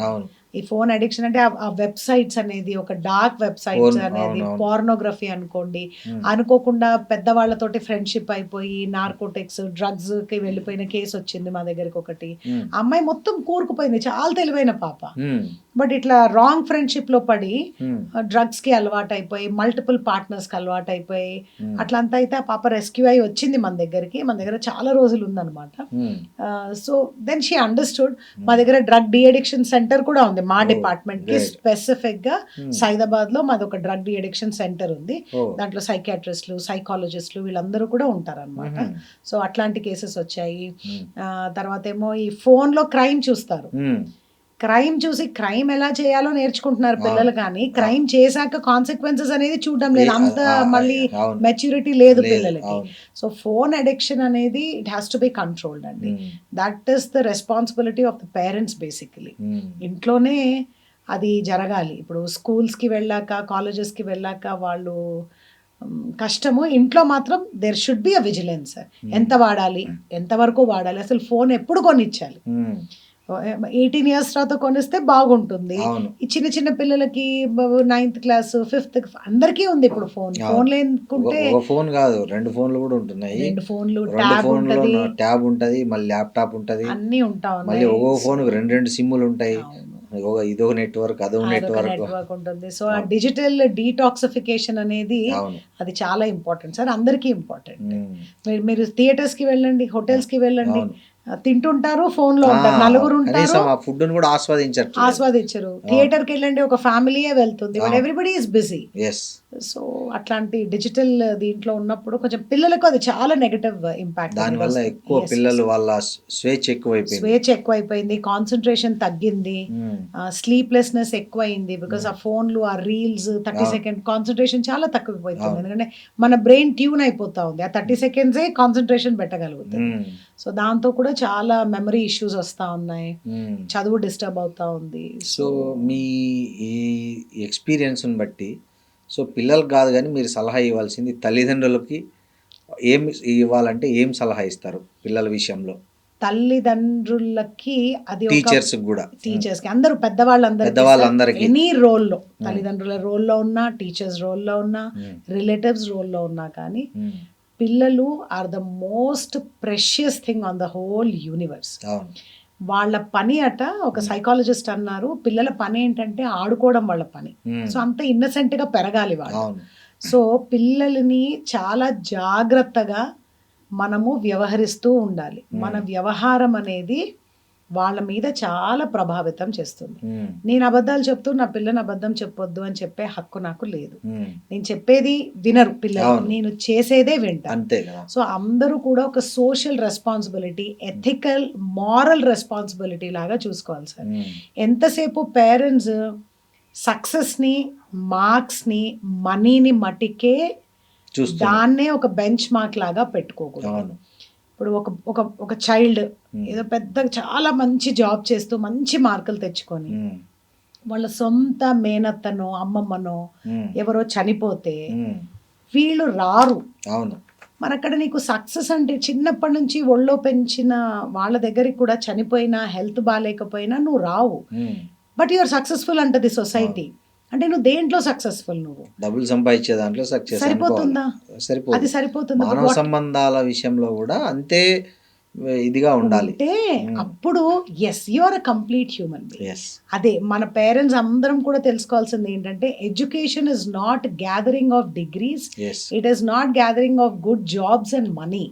ఈ ఫోన్ అడిక్షన్ అంటే ఆ వెబ్సైట్స్ అనేది ఒక డార్క్ వెబ్సైట్స్ Porn, అనేది అవునవును. పోర్నోగ్రఫీ అనుకోండి, ఉమ్, అనుకోకుండా పెద్దవాళ్ళతోటి ఫ్రెండ్షిప్ అయిపోయి నార్కోటిక్స్ డ్రగ్స్ కి వెళ్ళిపోయిన కేసు వచ్చింది మా దగ్గరికి ఒకటి. ఉమ్, ఆ అమ్మాయి మొత్తం కూరుకుపోయింది, చాలా తెలివైన పాప, ఉమ్, బట్ ఇట్లా రాంగ్ ఫ్రెండ్షిప్ లో పడి ఉమ్, డ్రగ్స్ కి అలవాటు అయిపోయి మల్టిపుల్ పార్ట్నర్స్ కి అలవాటు అయిపోయి ఉమ్, అట్లా అంతా అయితే ఆ పాప రెస్క్యూ అయి వచ్చింది మన దగ్గరికి. మన దగ్గర చాలా రోజులు ఉందన్నమాట. ఉమ్, సో దెన్ షీ అండర్స్టూడ్. మా దగ్గర డ్రగ్ డి అడిక్షన్ సెంటర్ కూడా ఉంది మా Oh, డిపార్ట్మెంట్ కి great. స్పెసిఫిక్ గా. Hmm. సైదాబాద్ లో మాది ఒక డ్రగ్ డి అడిక్షన్ సెంటర్ ఉంది. ఓ, దాంట్లో సైకాట్రిస్టులు సైకాలజిస్టులు వీళ్ళందరూ కూడా ఉంటారన్నమాట. ఉమ్, సో అట్లాంటి కేసెస్ వచ్చాయి. ఉమ్, తర్వాత ఏమో ఈ ఫోన్ లో క్రైమ్ చూస్తారు. ఉమ్, క్రైమ్ చూసి క్రైమ్ ఎలా చేయాలో నేర్చుకుంటున్నారు అవును. పిల్లలు, కానీ క్రైమ్ చేశాక కాన్సిక్వెన్సెస్ అనేది చూడడం లేదు. అంత మళ్ళీ అవును. మెచ్యూరిటీ లేదు లేదు, పిల్లలకి. అవును. సో ఫోన్ అడిక్షన్ అనేది it has to be controlled అండి. Um, that is the responsibility of the parents basically. Um, ఇంట్లోనే అది జరగాలి. ఇప్పుడు స్కూల్స్కి వెళ్ళాక కాలేజెస్కి వెళ్ళాక వాళ్ళు కష్టము. ఇంట్లో మాత్రం there should be a vigilance. ఎంత వాడాలి, ఎంతవరకు వాడాలి, అసలు ఫోన్ ఎప్పుడు కొనిచ్చాలి. ఉమ్, 18 years తర్వాత కొనిస్తే బాగుంటుంది. అవును. ఈ చిన్న చిన్న పిల్లలకి 9th క్లాస్ 5th అందరికీ ఉంది ఇప్పుడు ఫోన్. అవును. ఫోన్ లేకుంటే ఒక ఫోన్ కాదు, 2 ఫోన్లు కూడా ఉంటున్నాయి. 2 ఫోన్లు, 2 ట్యాబ్ ఫోన్లో ఉంటది, ట్యాబ్ ఉంటది, మళ్ళీ ల్యాప్టాప్ ఉంటది, అన్నీ ఉంటా మళ్ళీ ఉన్నాయి. ఒక్కో ఫోన్ 2 సిమ్ములు ఉంటాయి. అవును. ఇదొక నెట్వర్క్, అదొక అదొక నెట్వర్క్. నెట్వర్క్ ఉంటుంది. సో ఆ అవును. డిజిటల్ డీటాక్సిఫికేషన్ అనేది అవును. అది చాలా ఇంపార్టెంట్ సార్, అందరికీ ఇంపార్టెంట్. ఉమ్, మీరు థియేటర్స్ కి వెళ్ళండి, హోటల్స్ కి వెళ్ళండి, అవును. తింటుంటారు, ఫోన్ లో ఉంటారు, ఆ, నలుగురు ఉంటారు, కనీసం ఆ ఫుడ్ కూడా ఆస్వాదించట్లేదు. ఆస్వాదించరు. థియేటర్ కి వెళ్ళండి, ఒక ఫ్యామిలీయే వెళ్తుంది, బట్ అవును. Everybody is busy. Yes. So అట్లాంటి డిజిటల్ దీంట్లో ఉన్నప్పుడు కొంచెం పిల్లలకు అది చాలా నెగటివ్ ఇంపాక్ట్. దానివల్ల ఎక్కువ పిల్లలు వాళ్ళ స్వేచ్ఛ ఎక్కువైపోయింది. స్వేచ్ఛ ఎక్కువైపోయింది, కాన్సన్ట్రేషన్ తగ్గింది, ఉమ్, స్లీప్లెస్నెస్ ఎక్కువైంది. బికాస్ ఆ ఫోన్లు, ఆ రీల్స్ 30 అవును. సెకండ్ కాన్సన్ట్రేషన్ చాలా తక్కువైపోతుంది. అవును. ఎందుకంటే మన బ్రెయిన్ ట్యూన్ అయిపోతా ఉంది, ఆ 30 సెకండ్సే కాన్సన్ట్రేషన్ పెట్టగలుగుతుంది. ఉమ్, సో దాంతో కూడా చాలా మెమరీ ఇష్యూస్ వస్తూ ఉన్నాయి, ఉమ్. చదువు డిస్టర్బ్ అవుతా ఉంది. సో మీ ఈ ఎక్స్పీరియన్స్ని బట్టి, సో పిల్లలకు కాదు కానీ మీరు సలహా ఇవ్వాల్సింది తల్లిదండ్రులకి ఏం ఇవ్వాలంటే ఏం సలహా ఇస్తారు పిల్లల విషయంలో? తల్లిదండ్రులకి అది ఒక టీచర్స్ కూడా, టీచర్స్ కి అందరూ పెద్దవాళ్ళందరికీ పెద్దవాళ్ళందరికీ. ఎనీ రోల్లో, తల్లిదండ్రుల రోల్లో ఉన్నా, టీచర్స్ రోల్లో ఉన్నా, ఉమ్, రిలేటివ్స్ రోల్లో ఉన్నా కానీ ఉమ్, పిల్లలు are the most precious thing on the whole universe. అవును. వాళ్ళ పని అట, ఒక సైకాలజిస్ట్ అన్నారు, పిల్లల పని ఏంటంటే ఆడుకోవడం వాళ్ళ పని. ఉమ్, సో అంత ఇన్నసెంట్ గా పెరగాలి వాళ్ళు. అవును. సో పిల్లల్ని చాలా జాగ్రత్తగా మనము వ్యవహరిస్తూ ఉండాలి. మన వ్యవహారం అనేది వాళ్ళ మీద చాలా ప్రభావితం చేస్తుంది. ఉమ్, నేను అబద్ధాలు చెప్తూ నా పిల్లని అబద్ధం చెప్పొద్దు అని చెప్పే హక్కు నాకు లేదు. ఉమ్, నేను చెప్పేది వినరు పిల్లలు, అవును. నేను చేసేదే వింటాను. అంతే కదా. సో అందరూ కూడా ఒక social responsibility, ethical, moral responsibility లాగా చూసుకోవాలి సార్. ఉమ్, ఎంతసేపు పేరెంట్స్ సక్సెస్ని, మార్క్స్ని, మనీని మట్టికే చూస్తున్నా. దాన్నే ఒక బెంచ్ మార్క్ లాగా పెట్టుకోకూడదు. అవును. ఇప్పుడు ఒక ఒక ఒక చైల్డ్ ఉమ్, ఏదో పెద్ద చాలా మంచి జాబ్ చేస్తూ మంచి మార్కులు తెచ్చుకొని ఉమ్, వాళ్ళ సొంత మేనత్తనో అమ్మమ్మనో ఉమ్, ఎవరో చనిపోతే ఉమ్, వీళ్ళు రారు. అవును. మరి అక్కడ నీకు సక్సెస్ అంటే చిన్నప్పటి నుంచి ఒళ్ళో పెంచిన వాళ్ళ దగ్గరికి కూడా చనిపోయినా, హెల్త్ బాగాలేకపోయినా నువ్వు రావు. ఉమ్, బట్ యూఆర్ సక్సెస్ఫుల్ అంటది సొసైటీ. అంటే నువ్వు దేంట్లో సక్సెస్ఫుల్, నువ్వు డబ్బులు సంపాదించే దాంట్లో సక్సెస్ సరిపోతుందా? సరిపోదు. అది సరిపోతుందా? మానవ సంబంధాల విషయంలో కూడా అంతే ఇదిగా ఉండాలి. అంటే అప్పుడు yes you are a complete human being. Yes. అదే మన పేరెంట్స్ అందరం కూడా తెలుసుకోవాల్సింది ఏంటంటే education is not gathering of degrees, yes. It is not gathering of good jobs and money.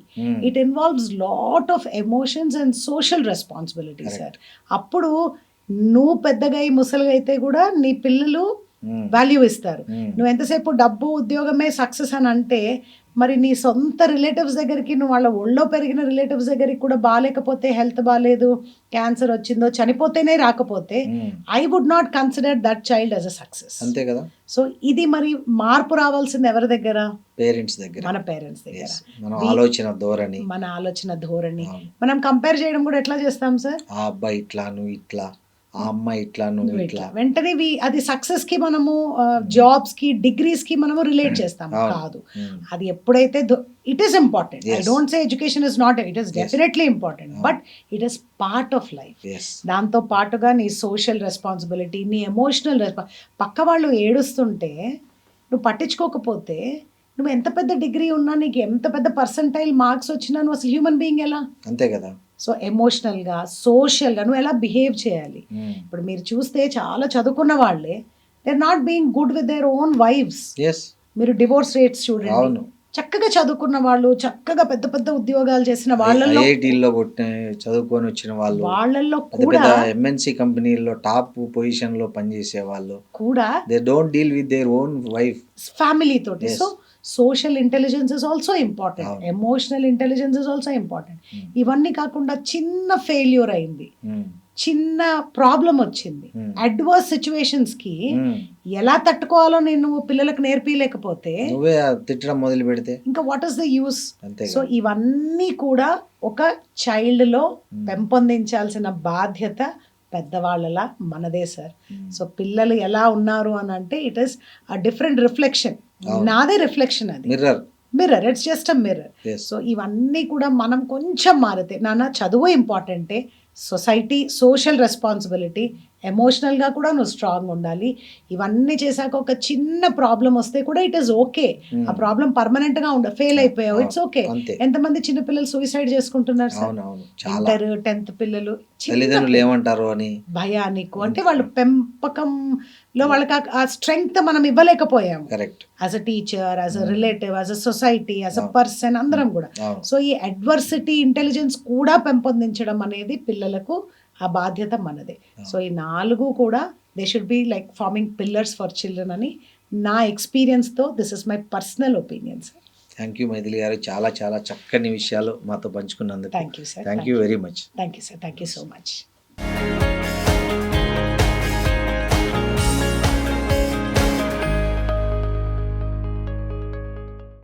It involves lot of emotions and social responsibility sir. అప్పుడు నువ్వు పెద్దగా అయి ముసలిగా అయితే కూడా నీ పిల్లలు వాల్యూ ఇస్తారు. నువ్వు ఎంతసేపు డబ్బు, ఉద్యోగమే సక్సెస్ అని అంటే మరి నీ సొంత రిలేటివ్స్ దగ్గరికి, నువ్వు వాళ్ళ ఒళ్ళో పెరిగిన రిలేటివ్స్ దగ్గరికి కూడా బాగాలేకపోతే, హెల్త్ బాగాలేదు, క్యాన్సర్ వచ్చిందో, చనిపోతేనే రాకపోతే, I would not consider that child as a success. అంతే కదా. సో ఇది మరి మార్పు రావాల్సింది ఎవరి దగ్గర? పేరెంట్స్ దగ్గర, మన పేరెంట్స్ దగ్గర. మన ఆలోచన ధోరణి, మన ఆలోచన ధోరణి. మనం కంపేర్ చేయడం కూడా ఎట్లా చేస్తాం సార్? ఆ అబ్బాయి ఇట్లా, నువ్వు ఇట్లా, ఆ అమ్మాయి ఇట్లా నువ్వు నువ్వు ఇట్లా. ఇట్లా వెంటనే అది సక్సెస్ కి మనము జాబ్స్ కి డిగ్రీస్ కి మనము రిలేట్ చేస్తాము. అవును. కాదు, ఉమ్, అది ఎప్పుడైతే it is important. I Yes. Don't say education is not, it is Yes. Definitely important, అవును. But it is part of life. yes. దాంతో పాటుగా నీ సోషల్ రెస్పాన్సిబిలిటీ, నీ ఎమోషనల్ పక్క వాళ్ళు ఏడుస్తుంటే నువ్వు పట్టించుకోకపోతే, నువ్వు ఎంత పెద్ద డిగ్రీ ఉన్నా, నీకు ఎంత పెద్ద పర్సంటైల్ మార్క్స్ వచ్చినా, నువ్వు అసలు హ్యూమన్ బీయింగ్ ఎలా? అంతే కదా. సో ఎమోషనల్గా, సోషల్గా నువ్వు ఎలా బిహేవ్ చేయాలి? ఉమ్, ఇప్పుడు మీరు చూస్తే చాలా చదువుకున్న వాళ్ళే they are not being good with their own wifes. yes. మీరు డివోర్స్ రేట్స్ చూడండి. అవును. చక్కగా చదువుకున్న వాళ్ళు, చక్కగా పెద్ద పెద్ద ఉద్యోగాలు చేసిన వాళ్ళల్లో ఐఐటీలో చదువుకొని వచ్చిన వాళ్ళు, వాళ్ళల్లో పెద్ద కూడా పెద్ద ఎంఎన్సి కంపెనీల్లో టాప్ పొజిషన్ లో పనిచేసే వాళ్ళు, కూడా they don't deal with their own wife. Family తోటి. Yes. So social intelligence is also important, అవును. Emotional intelligence is also important. Hmm. ఇవన్నీ కాకుండా చిన్న ఫెయిల్యూర్ అయింది, చిన్న ప్రాబ్లం వచ్చింది, Hmm. అడ్వర్స్ సిచ్యువేషన్స్ కి ఎలా తట్టుకోవాలో నేను పిల్లలకు నేర్పిలేకపోతే నువ్వే తిట్టడం మొదలు పెడితే ఇంకా వాట్ ఈస్ ద యూస్? అంతే సో ఇవన్నీ కూడా ఒక చైల్డ్ లో Hmm. పెంపొందించాల్సిన బాధ్యత పెద్దవాళ్ళలా మనదే సార్. సో పిల్లలు ఎలా ఉన్నారు అని అంటే it is a different reflection. అవును. నాదే రిఫ్లెక్షన్, అది mirror. Mirror, it's just a mirror. Yes. So ఇవన్నీ కూడా మనం కొంచెం మారితే, నాన్న చదువు ఇంపార్టెంటే, సొసైటీ సోషల్ రెస్పాన్సిబిలిటీ, ఎమోషనల్గా కూడా నువ్వు స్ట్రాంగ్ ఉండాలి. ఇవన్నీ చేశాక ఒక చిన్న ప్రాబ్లం వస్తే కూడా ఇట్ ఈస్ ఓకే. Hmm. ఆ ప్రాబ్లం పర్మనెంట్గా ఫెయిల్ అయిపోయావు, ఇట్స్ ఓకే. అంతే. ఎంతమంది చిన్న పిల్లలు సూసైడ్ చేసుకుంటున్నారు సార్? అవునవును, చాలా. ఇంటర్ 10th పిల్లలు చిన్న తల్లిదండ్రులు ఏమంటారు అని భయానికి, అంటే వాళ్ళు పెంపకంలో వాళ్ళకి ఆ స్ట్రెంగ్త్ మనం ఇవ్వలేకపోయాము. Correct. As a teacher, as a relative, as a society, as a అవును. పర్సన్, అందరం కూడా. అవును. సో ఈ అడ్వర్సిటీ ఇంటెలిజెన్స్ కూడా పెంపొందించడం అనేది పిల్లలకు ఆ బాధ్యత మనదే. సో ఈ 4 కూడా they should be like forming pillars for children అని నా ఎక్స్పీరియన్స్తో, this is my personal opinions. Thank you Maithili గారు, చాలా చాలా చక్కని విషయాలు మాతో పంచుకున్నందుకు. Thank you sir. Thank you very much. Thank you sir. Thank you so much.